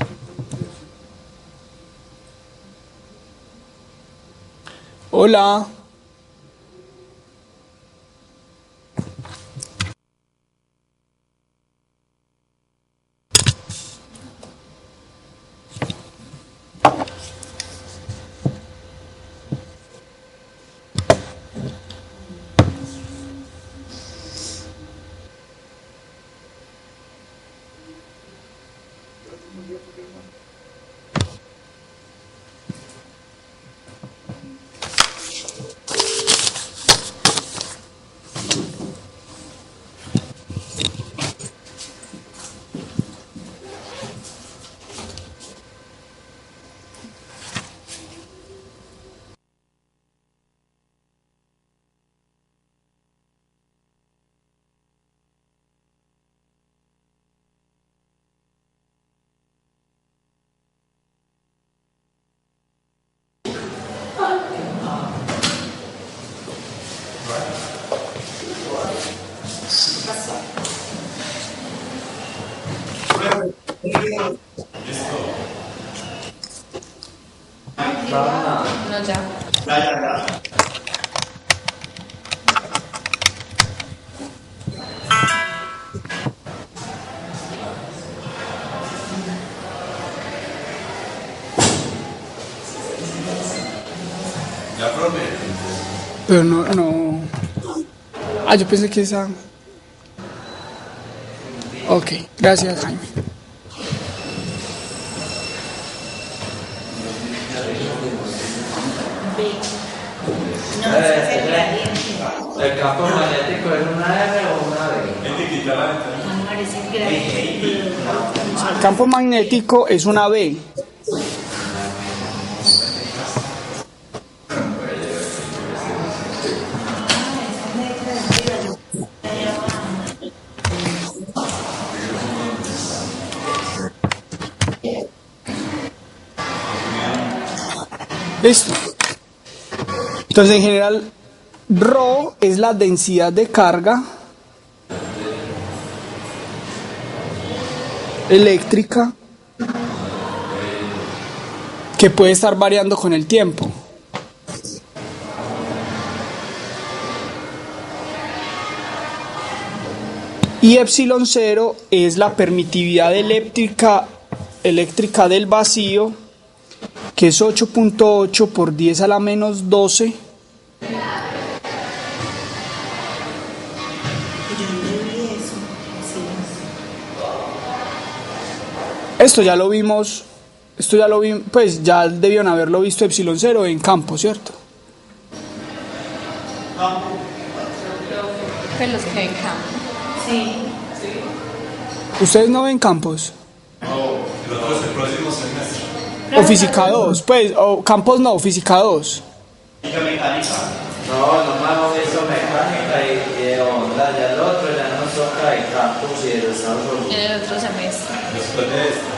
Hola. No, ya. Ya, profe. Pero no. Ah, yo pensé que esa. Ok, gracias, Jaime. No, ese es el gradiente. ¿El campo magnético es una R o una B? Etiqueta la ventana. No, parece el gradiente. El campo magnético es una B. Listo. Entonces, en general, Rho es la densidad de carga eléctrica que puede estar variando con el tiempo. Y epsilon 0 es la permitividad eléctrica del vacío, que es 8.8 por 10 a la menos 12 Esto ya lo vimos, pues ya debieron haberlo visto epsilon 0 en campo, ¿cierto? Que los que en campo. Sí. ¿Ustedes no ven campos? No, el otro es el próximo semestre. O física 2, pues, o campos no, física 2. No, no me hemos visto mecánica y de onda, ya el otro ya nos toca de campos y de desarrollo. En el otro semestre. Después de esto.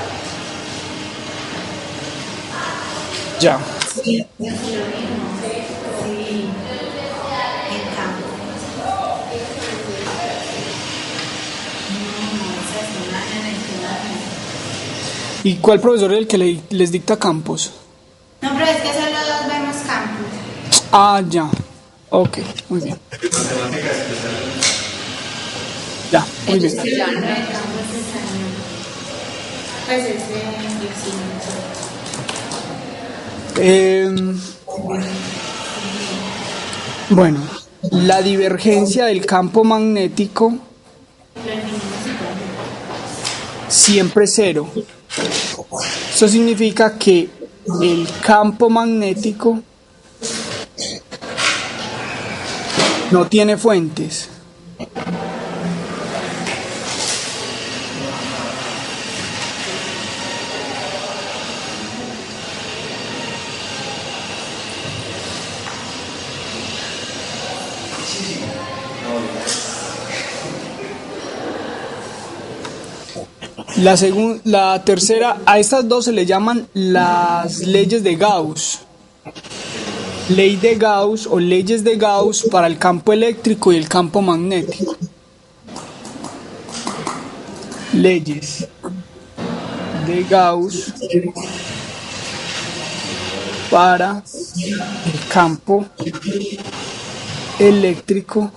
Ya. Sí, yo sí lo mismo. Sí. En campo. No, esa semana en el que ¿Y cuál profesor es el que les dicta campos? no, pero es que solo dos vemos campus. Ah, ya. Ok, muy bien. Matemática especial. Ya, muy bien. Ellos ya no. El campus es año. Pues es de epsilon. Bueno, la divergencia del campo magnético siempre es cero. Eso significa que el campo magnético no tiene fuentes. La tercera, a estas dos se le llaman las leyes de Gauss. Ley de Gauss o leyes de Gauss para el campo eléctrico y el campo magnético. Leyes de Gauss para el campo eléctrico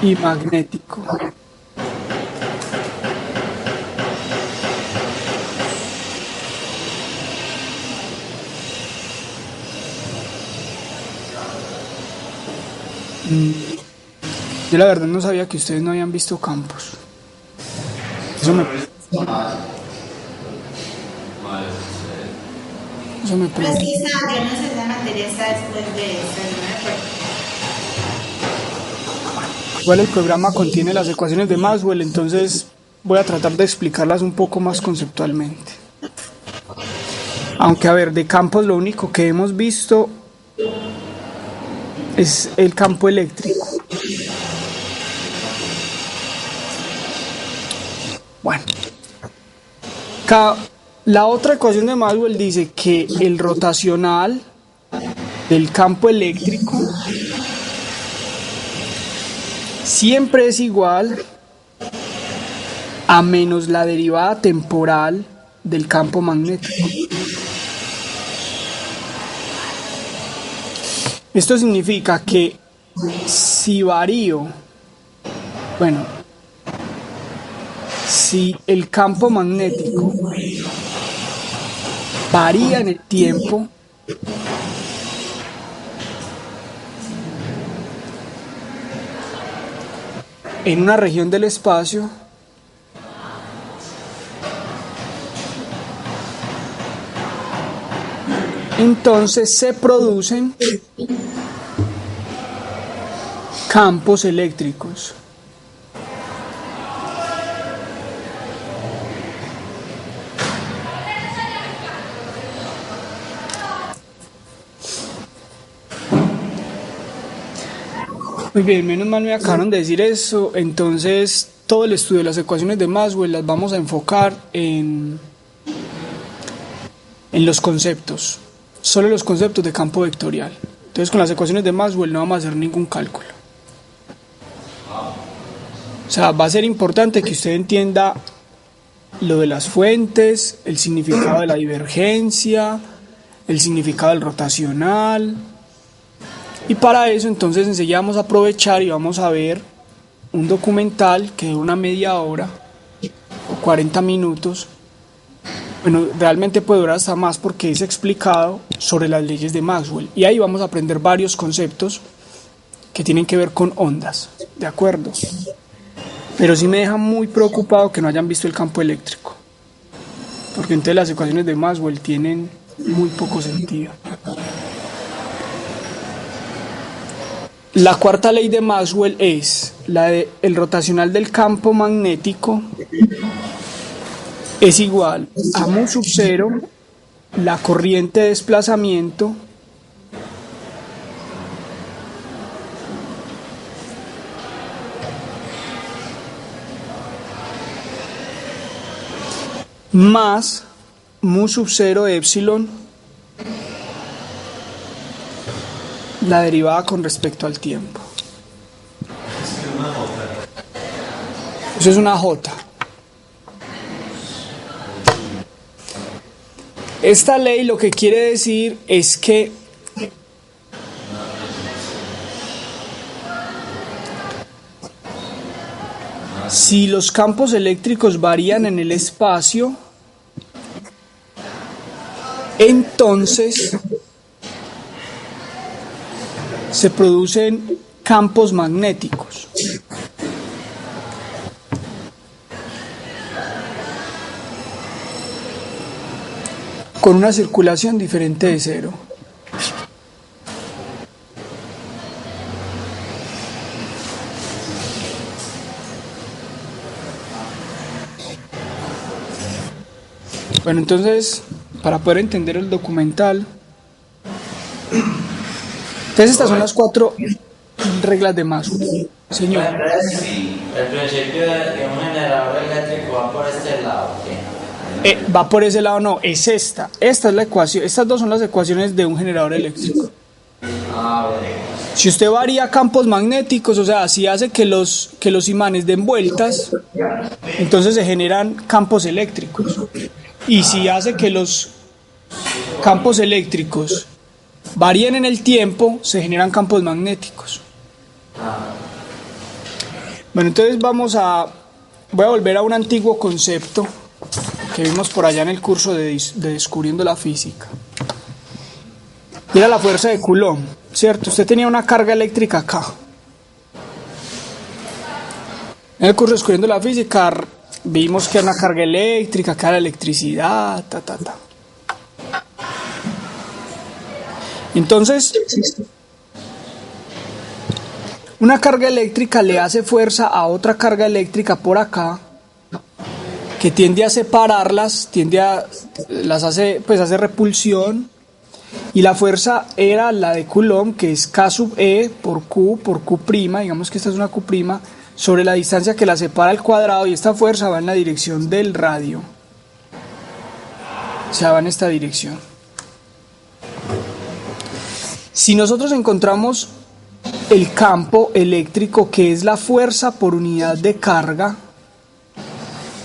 y magnético. Yo la verdad no sabía que ustedes no habían visto campos. Eso me Pero preocupa. sí, yo no sé, esa materia está después de esta, no me acuerdo. Igual el programa contiene las ecuaciones de Maxwell, entonces voy a tratar de explicarlas un poco más conceptualmente. Aunque a ver, de campos lo único que hemos visto es el campo eléctrico. Bueno, la otra ecuación de Maxwell dice que el rotacional del campo eléctrico siempre es igual a menos la derivada temporal del campo magnético. Esto significa que si si el campo magnético varía en el tiempo, en una región del espacio, entonces se producen campos eléctricos. Muy bien, menos mal me acabaron de decir eso. Entonces, todo el estudio de las ecuaciones de Maxwell las vamos a enfocar en los conceptos, solo los conceptos de campo vectorial. Entonces, con las ecuaciones de Maxwell no vamos a hacer ningún cálculo. O sea, va a ser importante que usted entienda lo de las fuentes, el significado de la divergencia, el significado del rotacional. Y para eso entonces enseguida vamos a aprovechar y vamos a ver un documental que dura una media hora o 40 minutos. Bueno, realmente puede durar hasta más porque es explicado sobre las leyes de Maxwell. Y ahí vamos a aprender varios conceptos que tienen que ver con ondas, ¿de acuerdo? Pero sí me deja muy preocupado que no hayan visto el campo eléctrico, porque entonces las ecuaciones de Maxwell tienen muy poco sentido. La cuarta ley de Maxwell es la de el rotacional del campo magnético es igual a mu sub 0, la corriente de desplazamiento más mu sub 0 epsilon, la derivada con respecto al tiempo. Eso es una J. Esta ley lo que quiere decir es que si los campos eléctricos varían en el espacio, entonces se producen campos magnéticos. Con una circulación diferente de cero. Bueno, entonces, para poder entender el documental, entonces estas son las 4 reglas de Maxwell, señor. El principio de un generador eléctrico va por este lado, ¿qué? Va por ese lado, no, es esta. Esta es la ecuación, estas dos son las ecuaciones de un generador eléctrico. Si usted varía campos magnéticos, o sea, si hace que los imanes den vueltas, entonces se generan campos eléctricos. Y si hace que los campos eléctricos varían en el tiempo, se generan campos magnéticos. Bueno, entonces voy a volver a un antiguo concepto que vimos por allá en el curso de Descubriendo la Física. Y era la fuerza de Coulomb, ¿cierto? Usted tenía una carga eléctrica acá. En el curso de Descubriendo la Física vimos que era una carga eléctrica, que era la electricidad, Entonces, una carga eléctrica le hace fuerza a otra carga eléctrica por acá, que tiende a separarlas, hace repulsión, y la fuerza era la de Coulomb, que es K sub E por Q prima, digamos que esta es una Q prima, sobre la distancia que la separa al cuadrado, y esta fuerza va en la dirección del radio, o sea, va en esta dirección. Si nosotros encontramos el campo eléctrico, que es la fuerza por unidad de carga,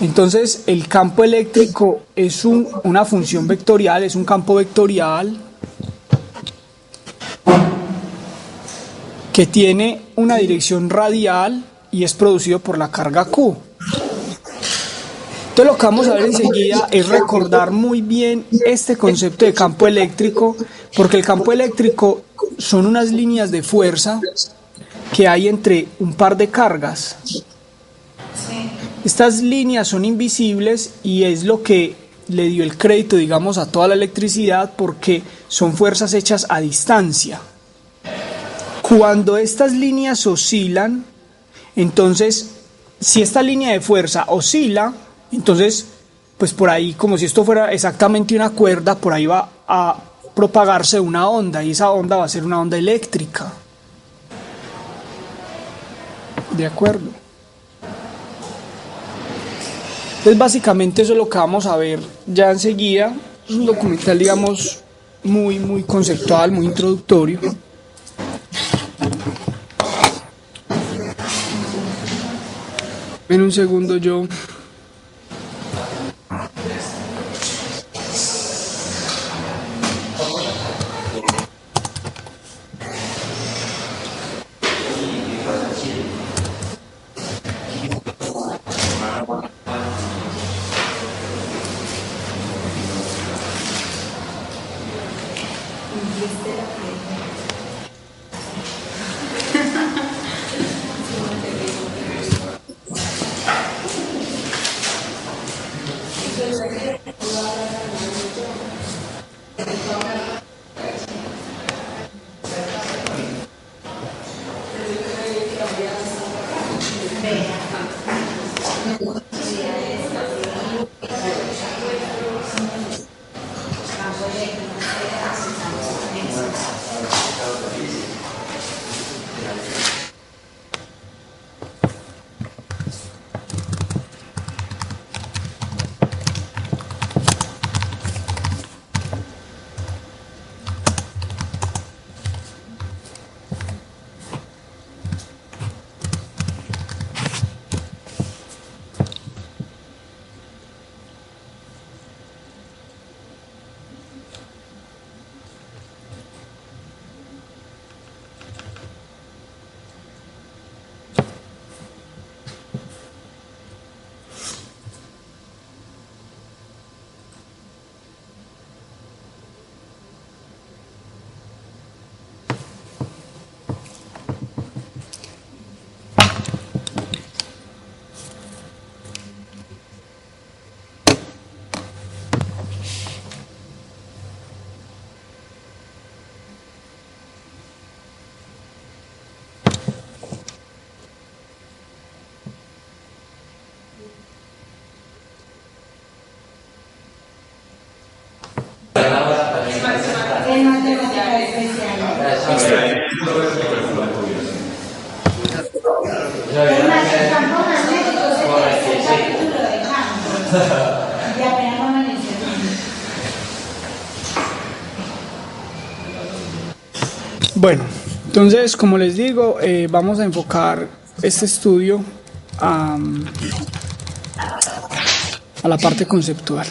entonces el campo eléctrico es una función vectorial, es un campo vectorial que tiene una dirección radial y es producido por la carga Q. Entonces lo que vamos a ver enseguida es recordar muy bien este concepto de campo eléctrico, porque el campo eléctrico son unas líneas de fuerza que hay entre un par de cargas. Estas líneas son invisibles y es lo que le dio el crédito, digamos, a toda la electricidad porque son fuerzas hechas a distancia. Cuando estas líneas oscilan, entonces, si esta línea de fuerza oscila, entonces, pues por ahí, como si esto fuera exactamente una cuerda, por ahí va a propagarse una onda y esa onda va a ser una onda eléctrica. ¿De acuerdo? Entonces básicamente eso es lo que vamos a ver ya enseguida. Es un documental, digamos, muy conceptual, muy introductorio. En un segundo yo... Bueno, entonces, como les digo, vamos a enfocar este estudio a la parte conceptual.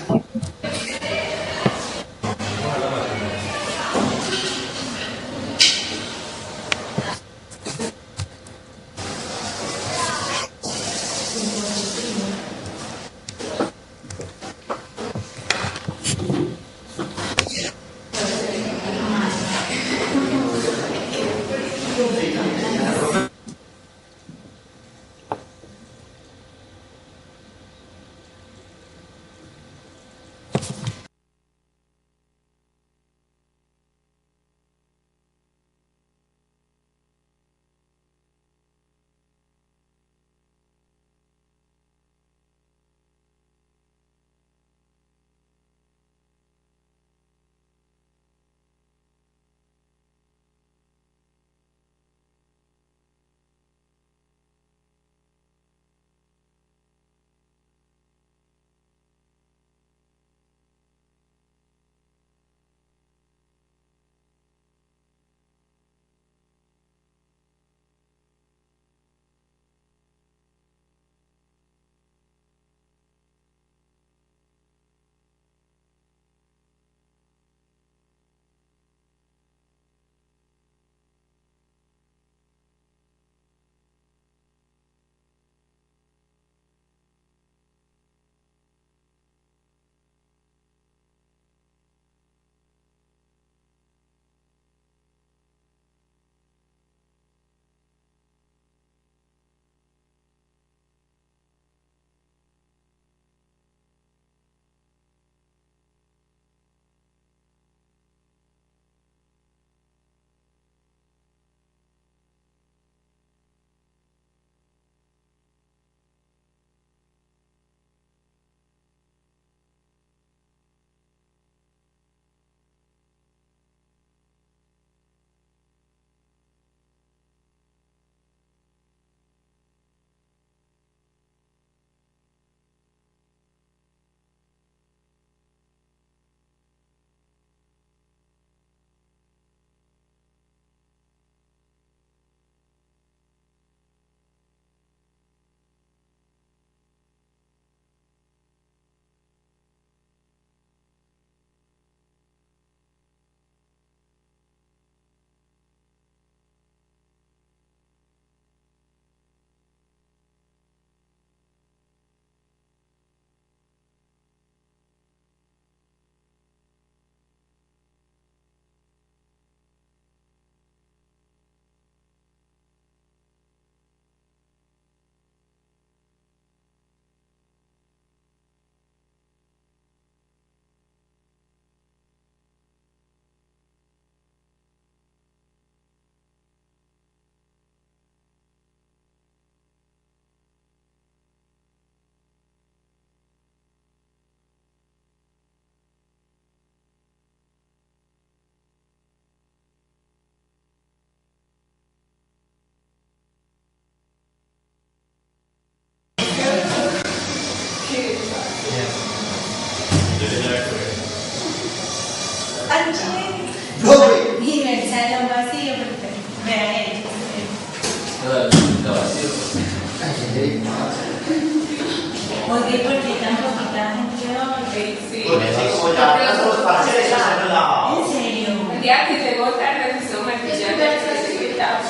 Porque sí, como ya los parciales ya se han dado. ¿En serio? El día que llegó tarde, se hizo martillar de la secretaria.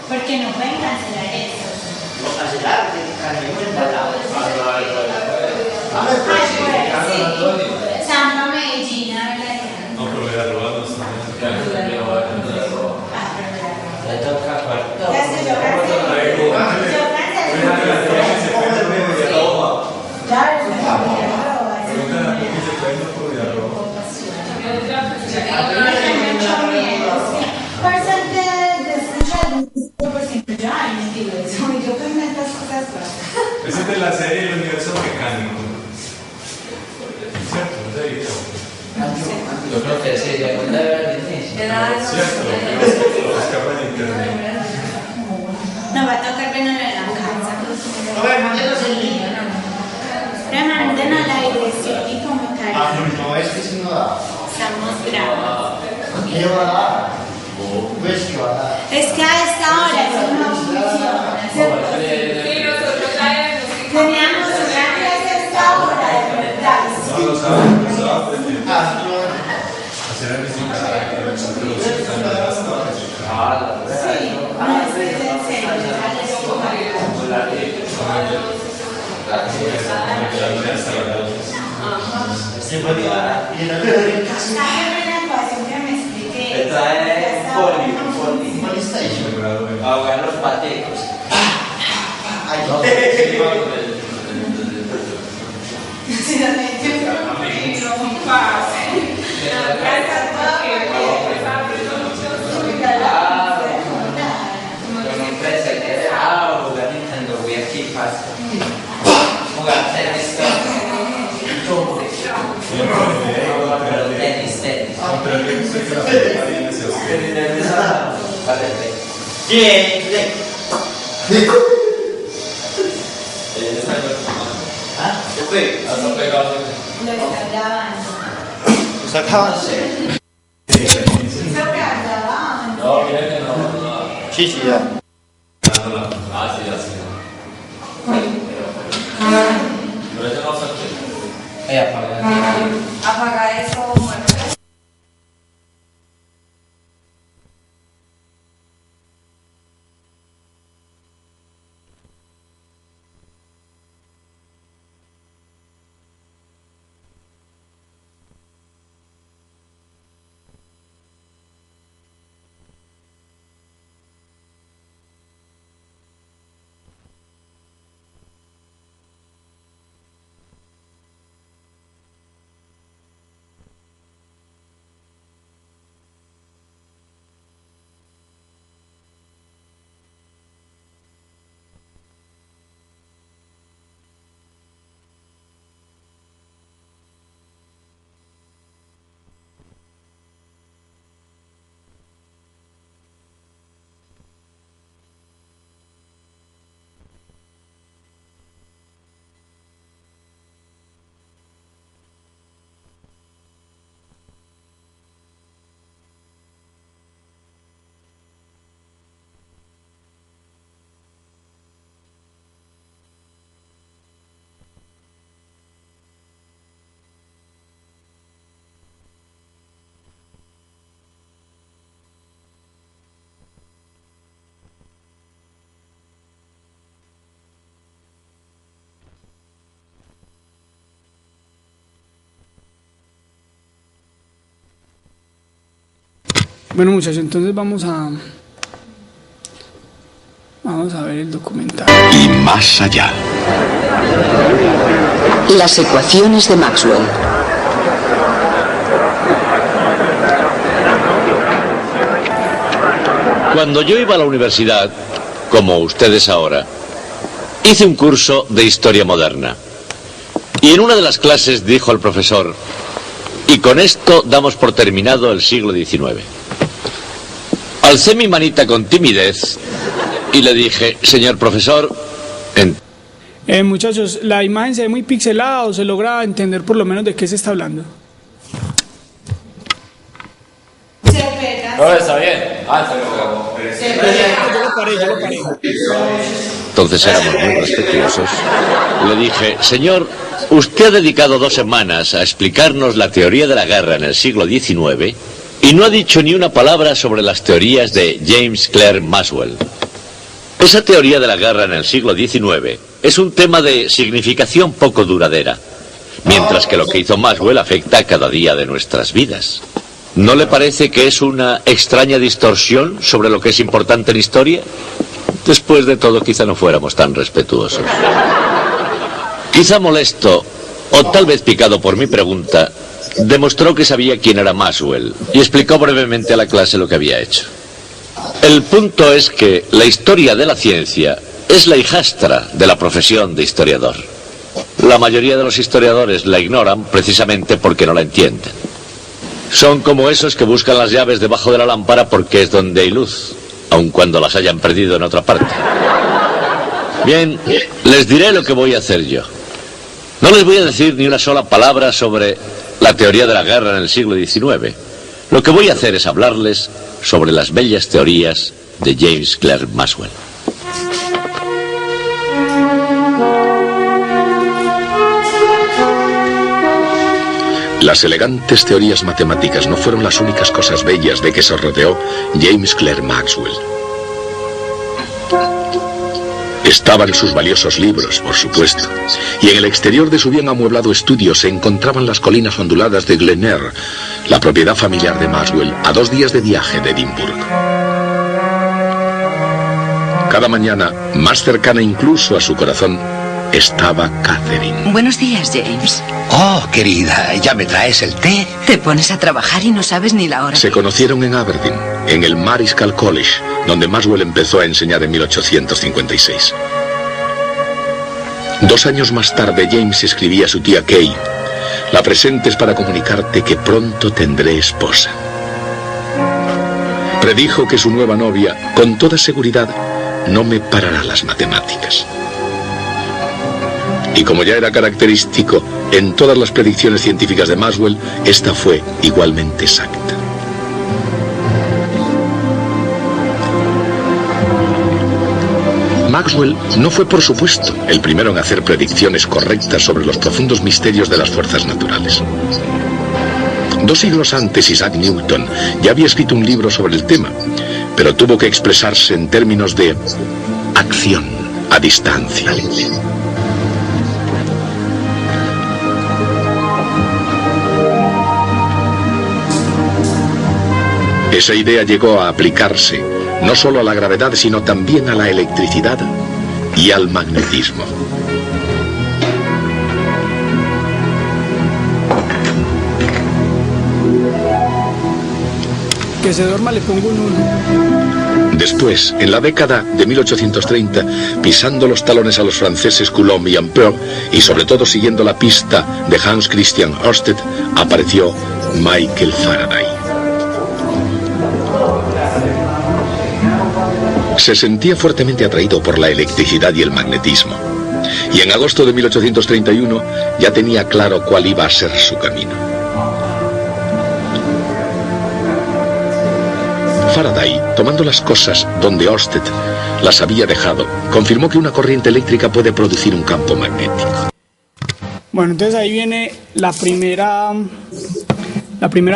¿Por qué no pueden cancelar eso? Ay, pues, sí. Samba, Medellín, habla ya. No, pero voy a robar los Ah, pero ya sé, yo cancelé. Claro, me por ser de escuchar por siempre yo, ay, me digo eso, yo con estas cosas raras. Ese es de la serie El Universo Mecánico. ¿Cierto? ¿No se dicho? Yo creo que sí, de verdad ¿Cierto? Lo escapa de internet. Nos va a tocar vernos en la casa. Pero manden a la dirección y como tal. No, es que si no da. Estamos bravos. ¿Qué va a dar? Pues que va a dar. Es que a esta hora eso no funciona. Y nosotros Teníamos una clase a esta hora, de verdad. No lo saben, lo saben. Ah, no. Hacer el bicicleta, que lo introducen en las tardes. Sí, no, es que es en serio, ya les digo. Siempre diga. Y no te doy casi. Sáquenme la ecuación que me expliqué. Me trae poli. Polystation. Ahogar los patecos. Ay, No, sí, Si no me entiendo, no pasa. con un pez que jugar Nintendo Wii aquí pasa. Jugar tenis. Pero tenis. Pero el que sé que la película viene se Bien. ¿Ah? ¿Qué fue? Lo está grabando. Está acabando. Lo está grabando. No, mira que no. Sí, sí, ya. Ah, sí, ya sí. Pero eso no se apaga. apaga eso, bueno. Bueno, muchachos, entonces vamos a ver el documental. Y más allá. Las ecuaciones de Maxwell. Cuando yo iba a la universidad, como ustedes ahora, hice un curso de historia moderna. Y en una de las clases dijo el profesor: y con esto damos por terminado el siglo XIX. Alcé mi manita con timidez y le dije: señor profesor, Muchachos, ¿la imagen se ve muy pixelada o se logra entender por lo menos de qué se está hablando? Se pega No, está bien. Está bien. Yo lo paré. Entonces éramos muy respetuosos. Le dije, señor, usted ha dedicado 2 semanas a explicarnos la teoría de la guerra en el siglo XIX y no ha dicho ni una palabra sobre las teorías de James Clerk Maxwell. Esa teoría de la guerra en el siglo XIX es un tema de significación poco duradera, mientras que lo que hizo Maxwell afecta cada día de nuestras vidas. ¿No le parece que es una extraña distorsión sobre lo que es importante en historia? Después de todo, quizá no fuéramos tan respetuosos. Quizá molesto, o tal vez picado por mi pregunta, demostró que sabía quién era Maxwell y explicó brevemente a la clase lo que había hecho. El punto es que la historia de la ciencia es la hijastra de la profesión de historiador. La mayoría de los historiadores la ignoran precisamente porque no la entienden. Son como esos que buscan las llaves debajo de la lámpara porque es donde hay luz, aun cuando las hayan perdido en otra parte. Bien, les diré lo que voy a hacer yo. No les voy a decir ni una sola palabra sobre la teoría de la guerra en el siglo XIX. Lo que voy a hacer es hablarles sobre las bellas teorías de James Clerk Maxwell. Las elegantes teorías matemáticas no fueron las únicas cosas bellas de que se rodeó James Clerk Maxwell. Estaban sus valiosos libros, por supuesto, y en el exterior de su bien amueblado estudio se encontraban las colinas onduladas de Glen Eyre, la propiedad familiar de Maxwell, a 2 días de viaje de Edimburgo. Cada mañana, más cercana incluso a su corazón, estaba Catherine. Buenos días, James. Oh, querida, ¿ya me traes el té? Te pones a trabajar y no sabes ni la hora. Se conocieron en Aberdeen, en el Marischal College, donde Maxwell empezó a enseñar en 1856. 2 años más tarde, James escribía a su tía Kay: la presentes para comunicarte que pronto tendré esposa. Predijo que su nueva novia, con toda seguridad, no me parará las matemáticas. Y como ya era característico en todas las predicciones científicas de Maxwell, esta fue igualmente exacta. Maxwell no fue, por supuesto, el primero en hacer predicciones correctas sobre los profundos misterios de las fuerzas naturales. 2 siglos antes, Isaac Newton ya había escrito un libro sobre el tema, pero tuvo que expresarse en términos de acción a distancia. Esa idea llegó a aplicarse no solo a la gravedad, sino también a la electricidad y al magnetismo. Que se duerma le pongo un 1. Después, en la década de 1830, pisando los talones a los franceses Coulomb y Ampère, y sobre todo siguiendo la pista de Hans Christian Ørsted, apareció Michael Faraday. Se sentía fuertemente atraído por la electricidad y el magnetismo, y en agosto de 1831 ya tenía claro cuál iba a ser su camino. Faraday, tomando las cosas donde Ørsted las había dejado, confirmó que una corriente eléctrica puede producir un campo magnético. Bueno, entonces ahí viene la primera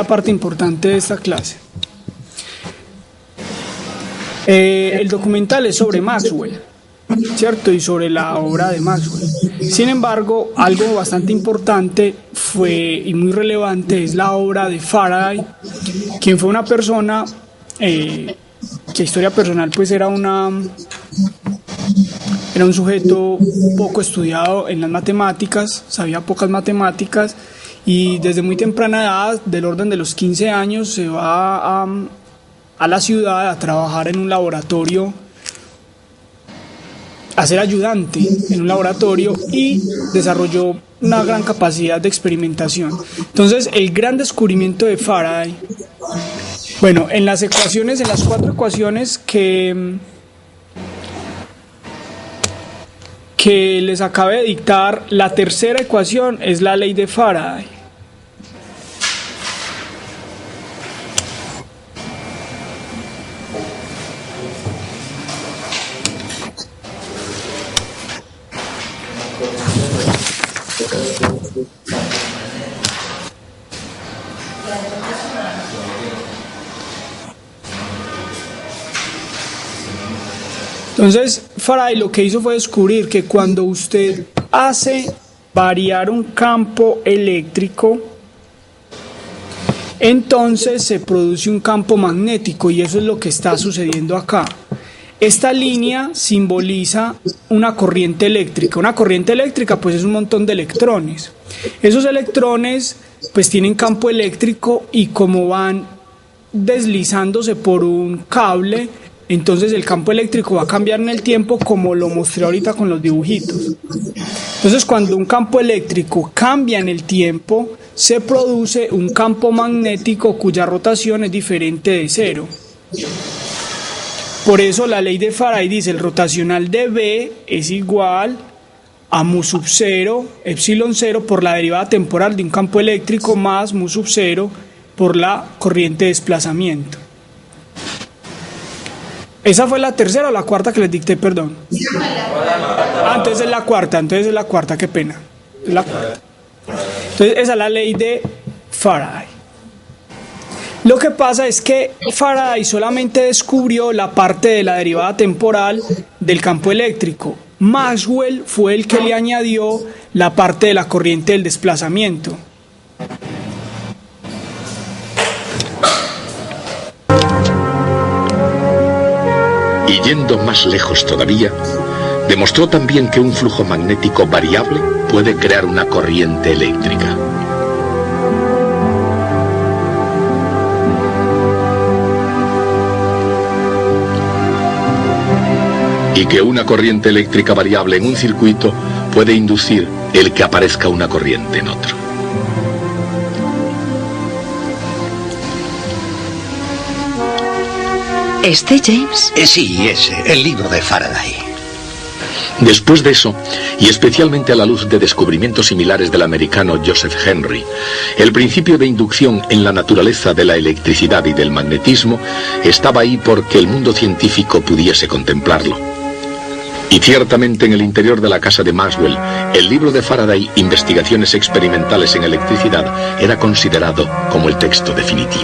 parte importante de esta clase. El documental es sobre Maxwell, ¿cierto? Y sobre la obra de Maxwell. Sin embargo, algo bastante importante y muy relevante es la obra de Faraday, quien fue una persona que historia personal pues era un sujeto poco estudiado en las matemáticas, sabía pocas matemáticas, y desde muy temprana edad, del orden de los 15 años, se va a la ciudad a trabajar en un laboratorio, a ser ayudante en un laboratorio, y desarrolló una gran capacidad de experimentación. Entonces, el gran descubrimiento de Faraday, bueno, en las 4 ecuaciones que les acabé de dictar, la tercera ecuación es la ley de Faraday. Entonces, Faraday lo que hizo fue descubrir que cuando usted hace variar un campo eléctrico, entonces se produce un campo magnético, y eso es lo que está sucediendo acá. Esta línea simboliza una corriente eléctrica. Una corriente eléctrica pues es un montón de electrones. Esos electrones pues tienen campo eléctrico, y como van deslizándose por un cable, entonces el campo eléctrico va a cambiar en el tiempo, como lo mostré ahorita con los dibujitos. Entonces, cuando un campo eléctrico cambia en el tiempo, se produce un campo magnético cuya rotación es diferente de cero. Por eso la ley de Faraday dice: el rotacional de B es igual a mu sub 0, epsilon 0, por la derivada temporal de un campo eléctrico, más mu sub 0 por la corriente de desplazamiento. ¿Esa fue la tercera o la cuarta que les dicté? Perdón. Entonces es la cuarta, qué pena. Es la cuarta. Entonces esa es la ley de Faraday. Lo que pasa es que Faraday solamente descubrió la parte de la derivada temporal del campo eléctrico. Maxwell fue el que le añadió la parte de la corriente del desplazamiento. Y yendo más lejos todavía, demostró también que un flujo magnético variable puede crear una corriente eléctrica. Y que una corriente eléctrica variable en un circuito puede inducir el que aparezca una corriente en otro. ¿Este, James? Sí, ese, el libro de Faraday. Después de eso, y especialmente a la luz de descubrimientos similares del americano Joseph Henry, el principio de inducción en la naturaleza de la electricidad y del magnetismo estaba ahí porque el mundo científico pudiese contemplarlo. Y ciertamente en el interior de la casa de Maxwell, el libro de Faraday, Investigaciones experimentales en electricidad, era considerado como el texto definitivo.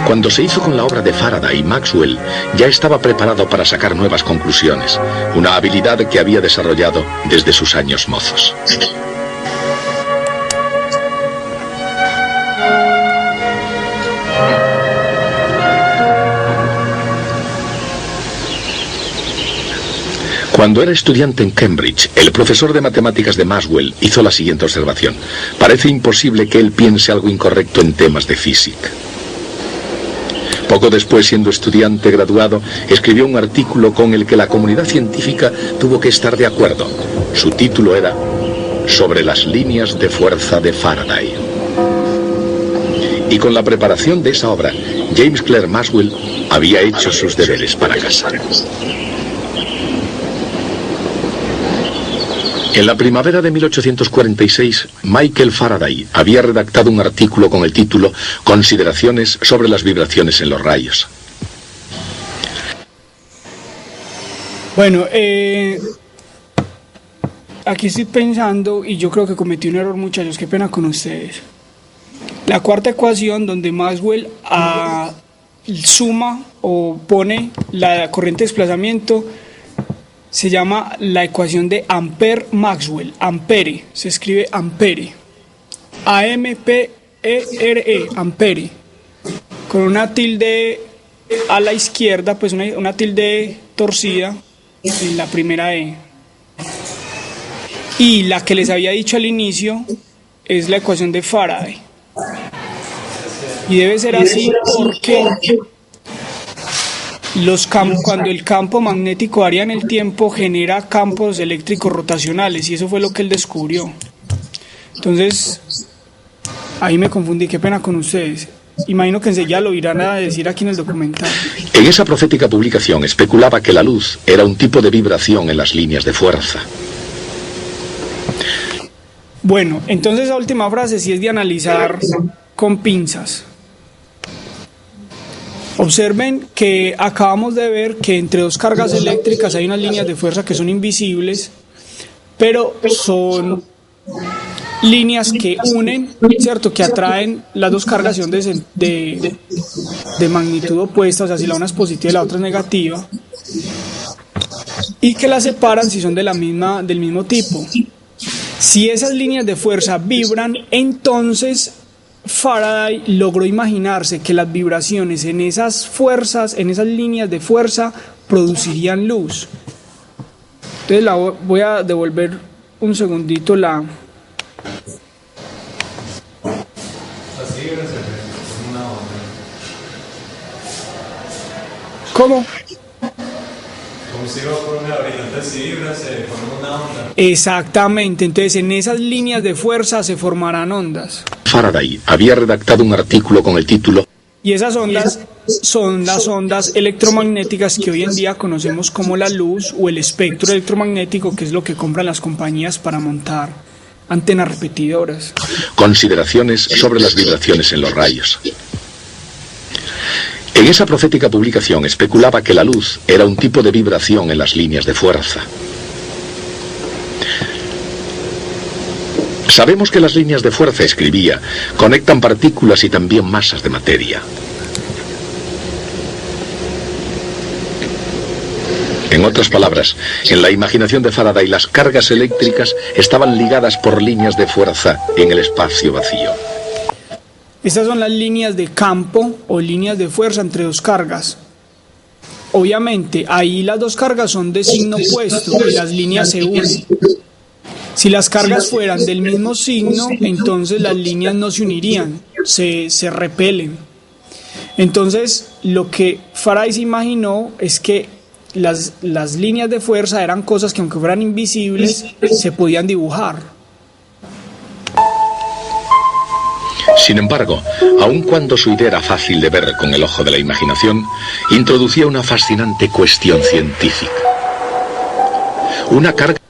Cuando se hizo con la obra de Faraday, Maxwell ya estaba preparado para sacar nuevas conclusiones, una habilidad que había desarrollado desde sus años mozos. Cuando era estudiante en Cambridge, el profesor de matemáticas de Maxwell hizo la siguiente observación: parece imposible que él piense algo incorrecto en temas de física. Poco después, siendo estudiante graduado, escribió un artículo con el que la comunidad científica tuvo que estar de acuerdo. Su título era Sobre las líneas de fuerza de Faraday. Y con la preparación de esa obra, James Clerk Maxwell había hecho sus deberes para casa. En la primavera de 1846, Michael Faraday había redactado un artículo con el título Consideraciones sobre las vibraciones en los rayos. Bueno, aquí estoy pensando, y yo creo que cometí un error, muchachos, qué pena con ustedes. La cuarta ecuación, donde Maxwell suma o pone la corriente de desplazamiento, se llama la ecuación de Ampere-Maxwell. Ampere, se escribe Ampere. A-M-P-E-R-E, Ampere. Con una tilde a la izquierda, pues una tilde torcida en la primera E. Y la que les había dicho al inicio es la ecuación de Faraday. Y debe ser así porque cuando el campo magnético varía en el tiempo, genera campos eléctricos rotacionales, y eso fue lo que él descubrió. Entonces, ahí me confundí, qué pena con ustedes. Imagino que enseguida lo irán a decir aquí en el documental. En esa profética publicación especulaba que la luz era un tipo de vibración en las líneas de fuerza. Bueno, entonces esa última frase sí es de analizar con pinzas. Observen que acabamos de ver que entre dos cargas eléctricas hay unas líneas de fuerza que son invisibles, pero son líneas que unen, ¿cierto? Que atraen las dos cargas de magnitud opuesta, o sea, si la una es positiva y la otra es negativa, y que las separan si son del mismo tipo. Si esas líneas de fuerza vibran, entonces Faraday logró imaginarse que las vibraciones en esas fuerzas, en esas líneas de fuerza, producirían luz. Entonces voy a devolver un segundito la... ¿Cómo? Como si iba por una orilla, entonces si vibra se forma una onda. Exactamente, entonces en esas líneas de fuerza se formarán ondas. Faraday había redactado un artículo con el título Y esas ondas son las ondas electromagnéticas que hoy en día conocemos como la luz o el espectro electromagnético, que es lo que compran las compañías para montar antenas repetidoras. Consideraciones sobre las vibraciones en los rayos. En esa profética publicación especulaba que la luz era un tipo de vibración en las líneas de fuerza. Sabemos que las líneas de fuerza, escribía, conectan partículas y también masas de materia. En otras palabras, en la imaginación de Faraday, las cargas eléctricas estaban ligadas por líneas de fuerza en el espacio vacío. Estas son las líneas de campo o líneas de fuerza entre dos cargas. Obviamente, ahí las dos cargas son de signo opuesto y las líneas se unen. Si las cargas fueran del mismo signo, entonces las líneas no se unirían, se repelen. Entonces, lo que Faraday se imaginó es que las líneas de fuerza eran cosas que, aunque fueran invisibles, se podían dibujar. Sin embargo, aun cuando su idea era fácil de ver con el ojo de la imaginación, introducía una fascinante cuestión científica. Una carga...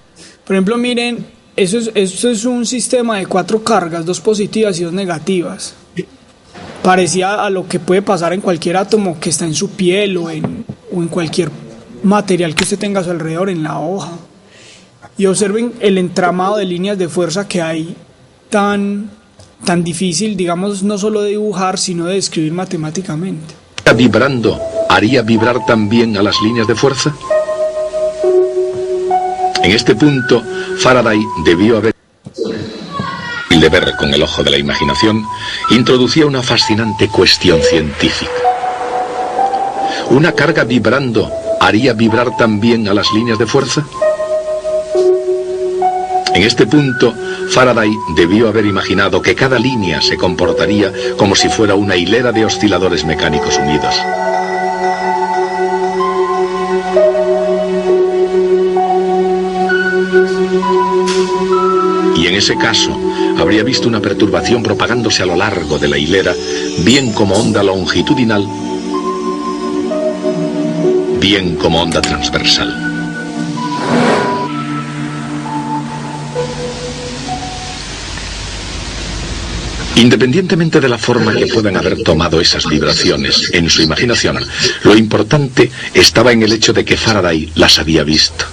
Por ejemplo, miren, esto es un sistema de 4 cargas, 2 positivas y 2 negativas. Parecía a lo que puede pasar en cualquier átomo que está en su piel o en cualquier material que usted tenga a su alrededor, en la hoja. Y observen el entramado de líneas de fuerza que hay tan difícil, digamos, no solo de dibujar, sino de describir matemáticamente. ¿Vibrando haría vibrar también a las líneas de fuerza? En este punto, Faraday debió haber... y de ver con el ojo de la imaginación, introducía una fascinante cuestión científica. ¿Una carga vibrando haría vibrar también a las líneas de fuerza? En este punto, Faraday debió haber imaginado que cada línea se comportaría como si fuera una hilera de osciladores mecánicos unidos. Y en ese caso, habría visto una perturbación propagándose a lo largo de la hilera, bien como onda longitudinal, bien como onda transversal. Independientemente de la forma que puedan haber tomado esas vibraciones en su imaginación, lo importante estaba en el hecho de que Faraday las había visto.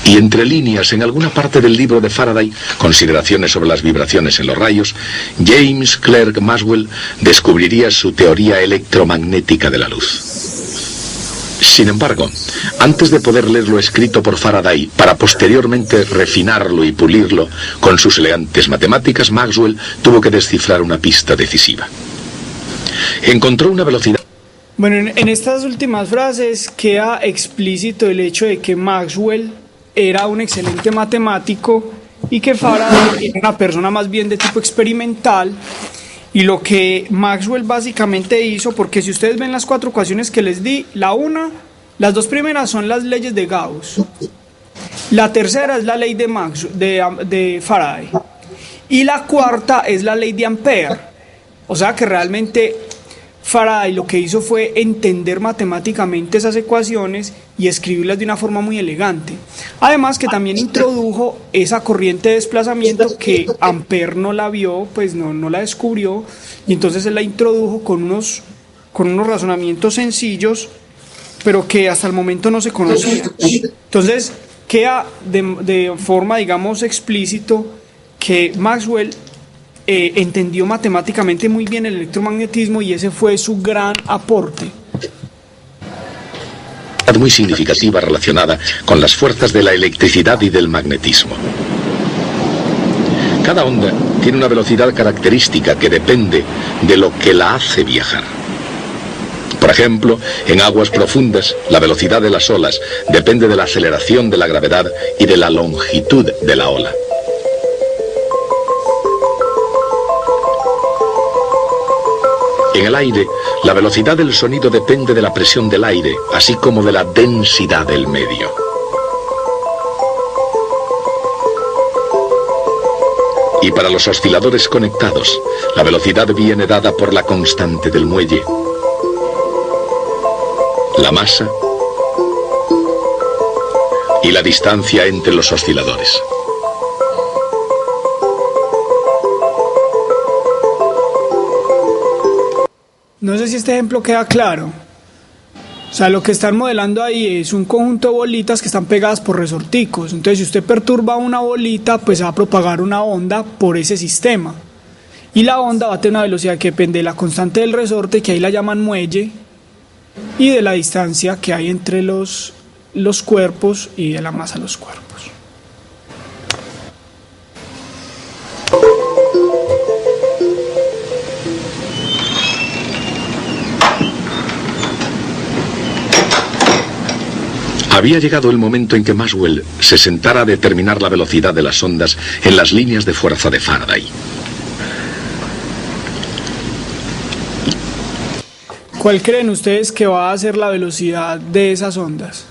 Y entre líneas, en alguna parte del libro de Faraday, Consideraciones sobre las vibraciones en los rayos, James Clerk Maxwell descubriría su teoría electromagnética de la luz. Sin embargo, antes de poder leer lo escrito por Faraday, para posteriormente refinarlo y pulirlo con sus elegantes matemáticas, Maxwell tuvo que descifrar una pista decisiva. Encontró una velocidad... Bueno, en estas últimas frases queda explícito el hecho de que Maxwell era un excelente matemático y que Faraday era una persona más bien de tipo experimental. Y lo que Maxwell básicamente hizo, porque si ustedes ven las 4 ecuaciones que les di, las 2 primeras son las leyes de Gauss, la tercera es la ley de Faraday y la cuarta es la ley de Ampère. O sea que realmente Faraday lo que hizo fue entender matemáticamente esas ecuaciones y escribirlas de una forma muy elegante. Además que también introdujo esa corriente de desplazamiento que Ampère no la vio, pues no la descubrió, y entonces él la introdujo con unos razonamientos sencillos pero que hasta el momento no se conocía. Entonces, queda de forma, digamos, explícito que Maxwell entendió matemáticamente muy bien el electromagnetismo y ese fue su gran aporte. Muy significativa relacionada con las fuerzas de la electricidad y del magnetismo. Cada onda tiene una velocidad característica que depende de lo que la hace viajar. Por ejemplo, en aguas profundas, la velocidad de las olas depende de la aceleración de la gravedad y de la longitud de la ola. En el aire, la velocidad del sonido depende de la presión del aire, así como de la densidad del medio. Y para los osciladores conectados, la velocidad viene dada por la constante del muelle, la masa y la distancia entre los osciladores. No sé si este ejemplo queda claro. O sea, lo que están modelando ahí es un conjunto de bolitas que están pegadas por resorticos. Entonces, si usted perturba una bolita, pues va a propagar una onda por ese sistema. Y la onda va a tener una velocidad que depende de la constante del resorte, que ahí la llaman muelle, y de la distancia que hay entre los cuerpos y de la masa de los cuerpos. Había llegado el momento en que Maxwell se sentara a determinar la velocidad de las ondas en las líneas de fuerza de Faraday. ¿Cuál creen ustedes que va a ser la velocidad de esas ondas?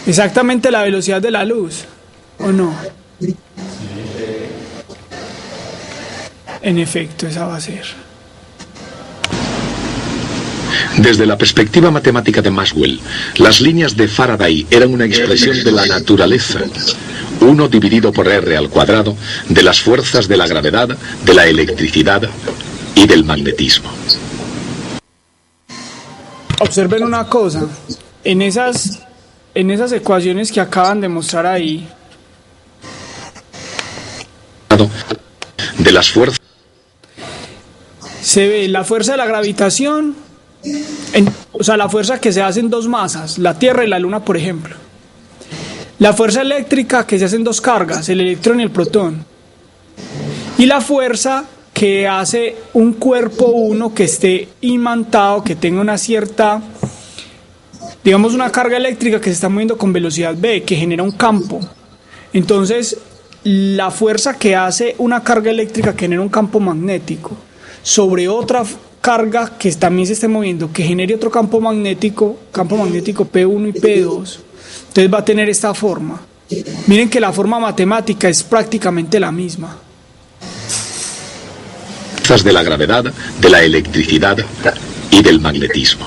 Exactamente la velocidad de la luz, ¿o no? En efecto, esa va a ser. Desde la perspectiva matemática de Maxwell, las líneas de Faraday eran una expresión de la naturaleza, 1 dividido por r al cuadrado, de las fuerzas de la gravedad, de la electricidad y del magnetismo. Observen una cosa, en esas ecuaciones que acaban de mostrar ahí, de las fuerzas, se ve la fuerza de la gravitación, o sea, la fuerza que se hace en dos masas, la Tierra y la Luna, por ejemplo. La fuerza eléctrica que se hace en dos cargas, el electrón y el protón. Y la fuerza que hace un cuerpo 1 que esté imantado, que tenga una cierta, digamos, una carga eléctrica que se está moviendo con velocidad v, que genera un campo. Entonces, la fuerza que hace una carga eléctrica que genera un campo magnético sobre otra carga que también se esté moviendo, que genere otro campo magnético P1 y P2, entonces va a tener esta forma. Miren que la forma matemática es prácticamente la misma. De la gravedad, de la electricidad y del magnetismo.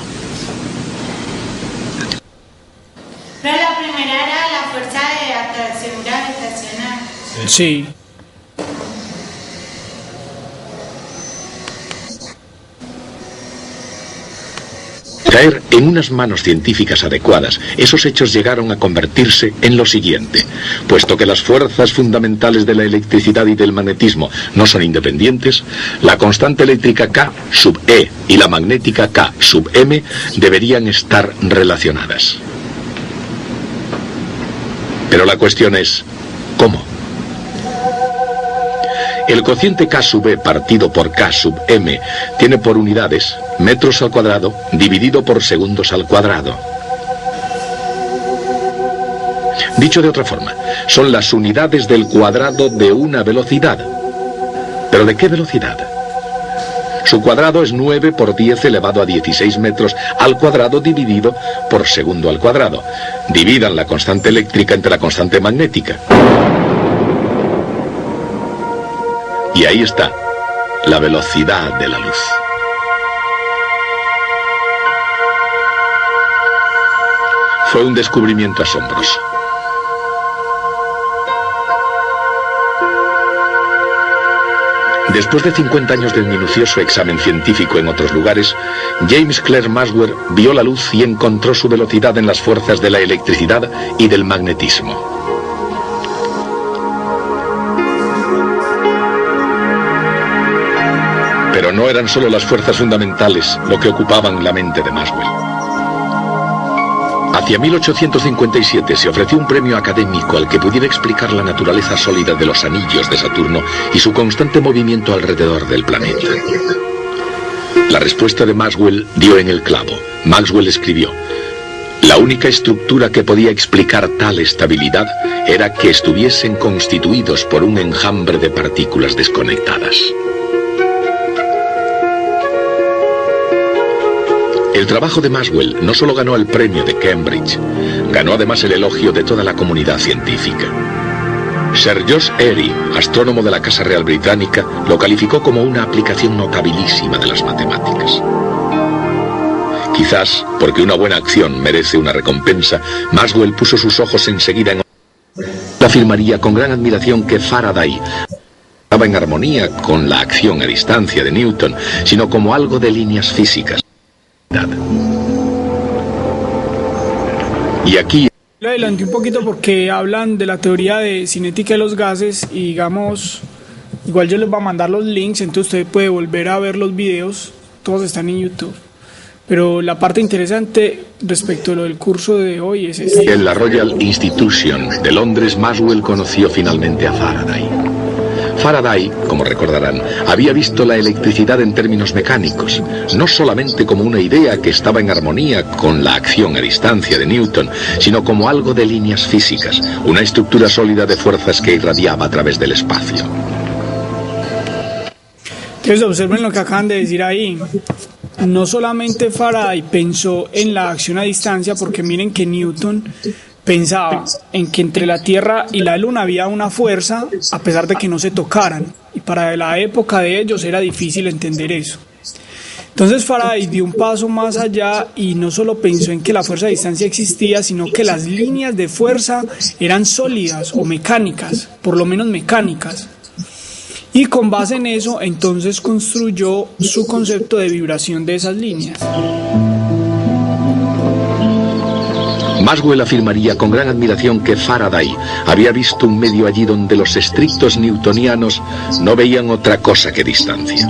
Pero la primera era la fuerza de atracción gravitacional. Sí. Caer en unas manos científicas adecuadas, esos hechos llegaron a convertirse en lo siguiente. Puesto que las fuerzas fundamentales de la electricidad y del magnetismo no son independientes, la constante eléctrica K sub E y la magnética K sub M deberían estar relacionadas. Pero la cuestión es, ¿cómo? El cociente K sub E partido por K sub M tiene por unidades metros al cuadrado dividido por segundos al cuadrado. Dicho de otra forma, son las unidades del cuadrado de una velocidad. ¿Pero de qué velocidad? Su cuadrado es 9 por 10 elevado a 16 metros al cuadrado dividido por segundo al cuadrado. Dividan la constante eléctrica entre la constante magnética. Y ahí está, la velocidad de la luz. Fue un descubrimiento asombroso. Después de 50 años del minucioso examen científico en otros lugares, James Clerk Maxwell vio la luz y encontró su velocidad en las fuerzas de la electricidad y del magnetismo. Pero no eran solo las fuerzas fundamentales lo que ocupaban la mente de Maxwell. Hacia 1857 se ofreció un premio académico al que pudiera explicar la naturaleza sólida de los anillos de Saturno y su constante movimiento alrededor del planeta. La respuesta de Maxwell dio en el clavo. Maxwell escribió: la única estructura que podía explicar tal estabilidad era que estuviesen constituidos por un enjambre de partículas desconectadas. El trabajo de Maxwell no solo ganó el premio de Cambridge, ganó además el elogio de toda la comunidad científica. Sir George Airy, astrónomo de la Casa Real Británica, lo calificó como una aplicación notabilísima de las matemáticas. Quizás porque una buena acción merece una recompensa, Maxwell puso sus ojos enseguida en... afirmaría con gran admiración que Faraday estaba en armonía con la acción a distancia de Newton, sino como algo de líneas físicas. Y aquí... Lo adelanté un poquito porque hablan de la teoría de cinética de los gases y digamos, igual yo les voy a mandar los links, entonces usted puede volver a ver los videos, todos están en YouTube. Pero la parte interesante respecto a lo del curso de hoy es este. En la Royal Institution de Londres, Maxwell conoció finalmente a Faraday. Faraday, como recordarán, había visto la electricidad en términos mecánicos, no solamente como una idea que estaba en armonía con la acción a distancia de Newton, sino como algo de líneas físicas, una estructura sólida de fuerzas que irradiaba a través del espacio. Entonces observen lo que acaban de decir ahí. No solamente Faraday pensó en la acción a distancia, porque miren que Newton pensaba en que entre la Tierra y la Luna había una fuerza a pesar de que no se tocaran, y para la época de ellos era difícil entender eso. Entonces Faraday dio un paso más allá y no solo pensó en que la fuerza a distancia existía, sino que las líneas de fuerza eran sólidas o mecánicas, por lo menos mecánicas. Y con base en eso, entonces construyó su concepto de vibración de esas líneas. Maxwell afirmaría con gran admiración que Faraday había visto un medio allí donde los estrictos newtonianos no veían otra cosa que distancia.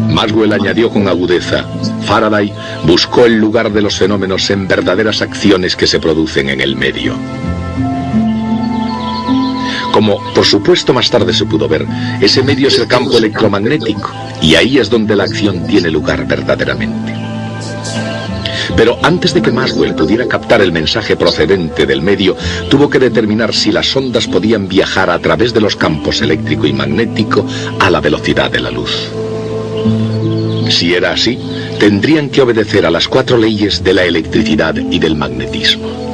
Maxwell añadió con agudeza: Faraday buscó el lugar de los fenómenos en verdaderas acciones que se producen en el medio. Como, por supuesto, más tarde se pudo ver, ese medio es el campo electromagnético, y ahí es donde la acción tiene lugar verdaderamente. Pero antes de que Maxwell pudiera captar el mensaje procedente del medio, tuvo que determinar si las ondas podían viajar a través de los campos eléctrico y magnético a la velocidad de la luz. Si era así, tendrían que obedecer a las 4 leyes de la electricidad y del magnetismo.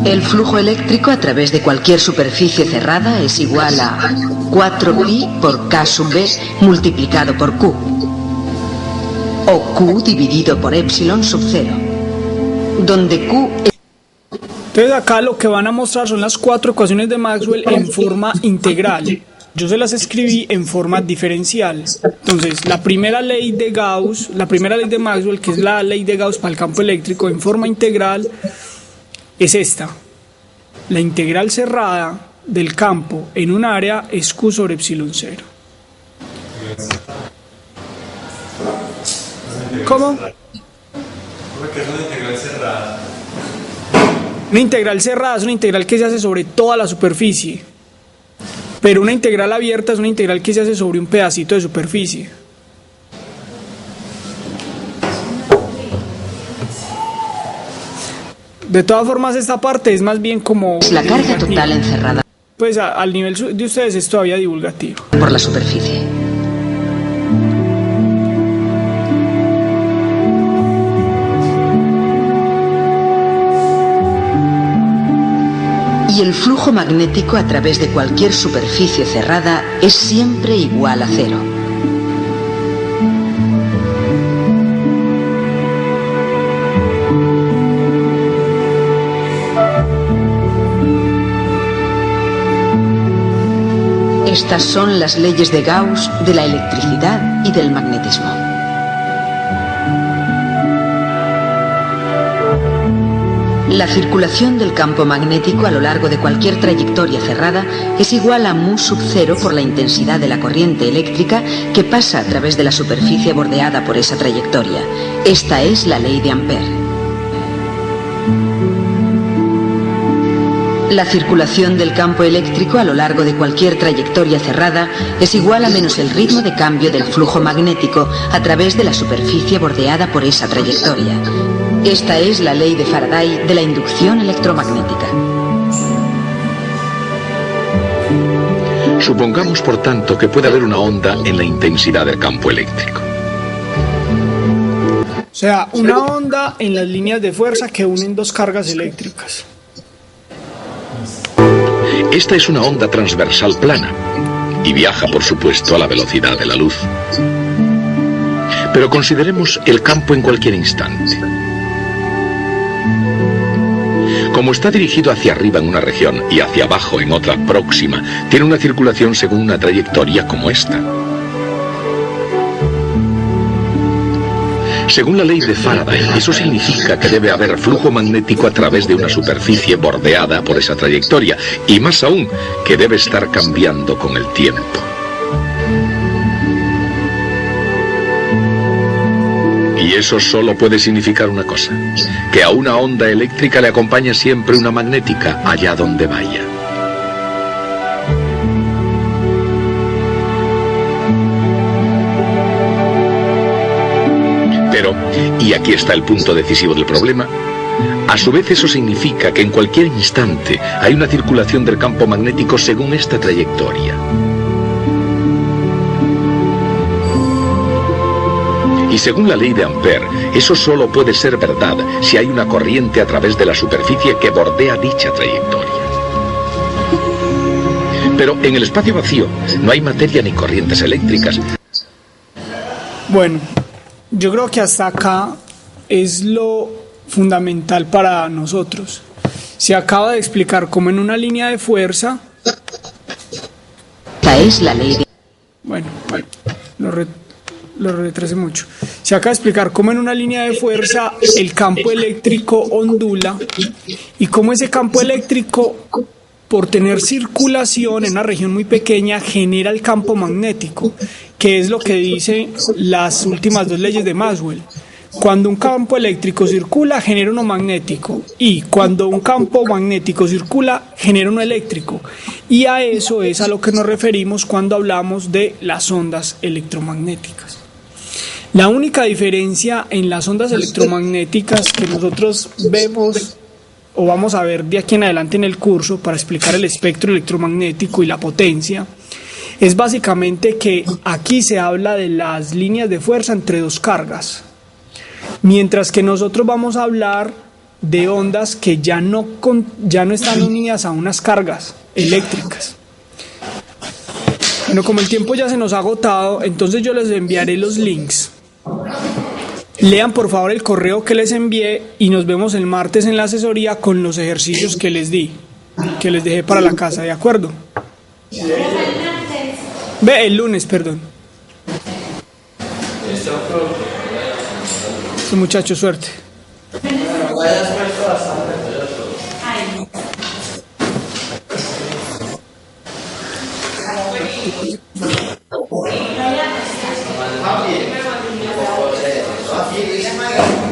El flujo eléctrico a través de cualquier superficie cerrada es igual a 4pi por K sub B multiplicado por Q, o Q dividido por epsilon sub 0, donde Q es... Entonces acá lo que van a mostrar son las 4 ecuaciones de Maxwell en forma integral. Yo se las escribí en forma diferencial. Entonces, la primera ley de Gauss, la primera ley de Maxwell, que es la ley de Gauss para el campo eléctrico en forma integral, es esta. La integral cerrada del campo en un área es Q sobre epsilon 0. ¿Cómo? Porque es una integral cerrada. Una integral cerrada es una integral que se hace sobre toda la superficie. Pero una integral abierta es una integral que se hace sobre un pedacito de superficie. De todas formas, esta parte es más bien como... la carga total encerrada. Pues al nivel de ustedes es todavía divulgativo. Por la superficie. Y el flujo magnético a través de cualquier superficie cerrada es siempre igual a 0. Estas son las leyes de Gauss de la electricidad y del magnetismo. La circulación del campo magnético a lo largo de cualquier trayectoria cerrada es igual a mu sub 0 por la intensidad de la corriente eléctrica que pasa a través de la superficie bordeada por esa trayectoria. Esta es la ley de Ampère. La circulación del campo eléctrico a lo largo de cualquier trayectoria cerrada es igual a menos el ritmo de cambio del flujo magnético a través de la superficie bordeada por esa trayectoria. Esta es la ley de Faraday de la inducción electromagnética. Supongamos, por tanto, que puede haber una onda en la intensidad del campo eléctrico. O sea, una onda en las líneas de fuerza que unen dos cargas eléctricas. Esta es una onda transversal plana y viaja, por supuesto, a la velocidad de la luz. Pero consideremos el campo en cualquier instante. Como está dirigido hacia arriba en una región y hacia abajo en otra próxima, tiene una circulación según una trayectoria como esta. Según la ley de Faraday, eso significa que debe haber flujo magnético a través de una superficie bordeada por esa trayectoria, y más aún, que debe estar cambiando con el tiempo. Y eso solo puede significar una cosa, que a una onda eléctrica le acompaña siempre una magnética allá donde vaya. Pero, y aquí está el punto decisivo del problema, a su vez eso significa que en cualquier instante hay una circulación del campo magnético según esta trayectoria. Y según la ley de Ampère, eso solo puede ser verdad si hay una corriente a través de la superficie que bordea dicha trayectoria. Pero en el espacio vacío no hay materia ni corrientes eléctricas. Bueno, yo creo que hasta acá es lo fundamental para nosotros. Se acaba de explicar cómo en una línea de fuerza... Esta es la ley de... Bueno, lo retrasé mucho. Se acaba de explicar cómo en una línea de fuerza el campo eléctrico ondula y cómo ese campo eléctrico, por tener circulación en una región muy pequeña, genera el campo magnético, que es lo que dicen las últimas dos leyes de Maxwell. Cuando un campo eléctrico circula, genera uno magnético, y cuando un campo magnético circula, genera uno eléctrico. Y a eso es a lo que nos referimos cuando hablamos de las ondas electromagnéticas. La única diferencia en las ondas electromagnéticas que nosotros vemos o vamos a ver de aquí en adelante en el curso para explicar el espectro electromagnético y la potencia, es básicamente que aquí se habla de las líneas de fuerza entre dos cargas, mientras que nosotros vamos a hablar de ondas que ya no están unidas a unas cargas eléctricas. Bueno, como el tiempo ya se nos ha agotado, entonces yo les enviaré los links. Lean por favor el correo que les envié y nos vemos el martes en la asesoría con los ejercicios que les di, que les dejé para la casa, ¿de acuerdo? El lunes, perdón. Muchachos, suerte. Bien.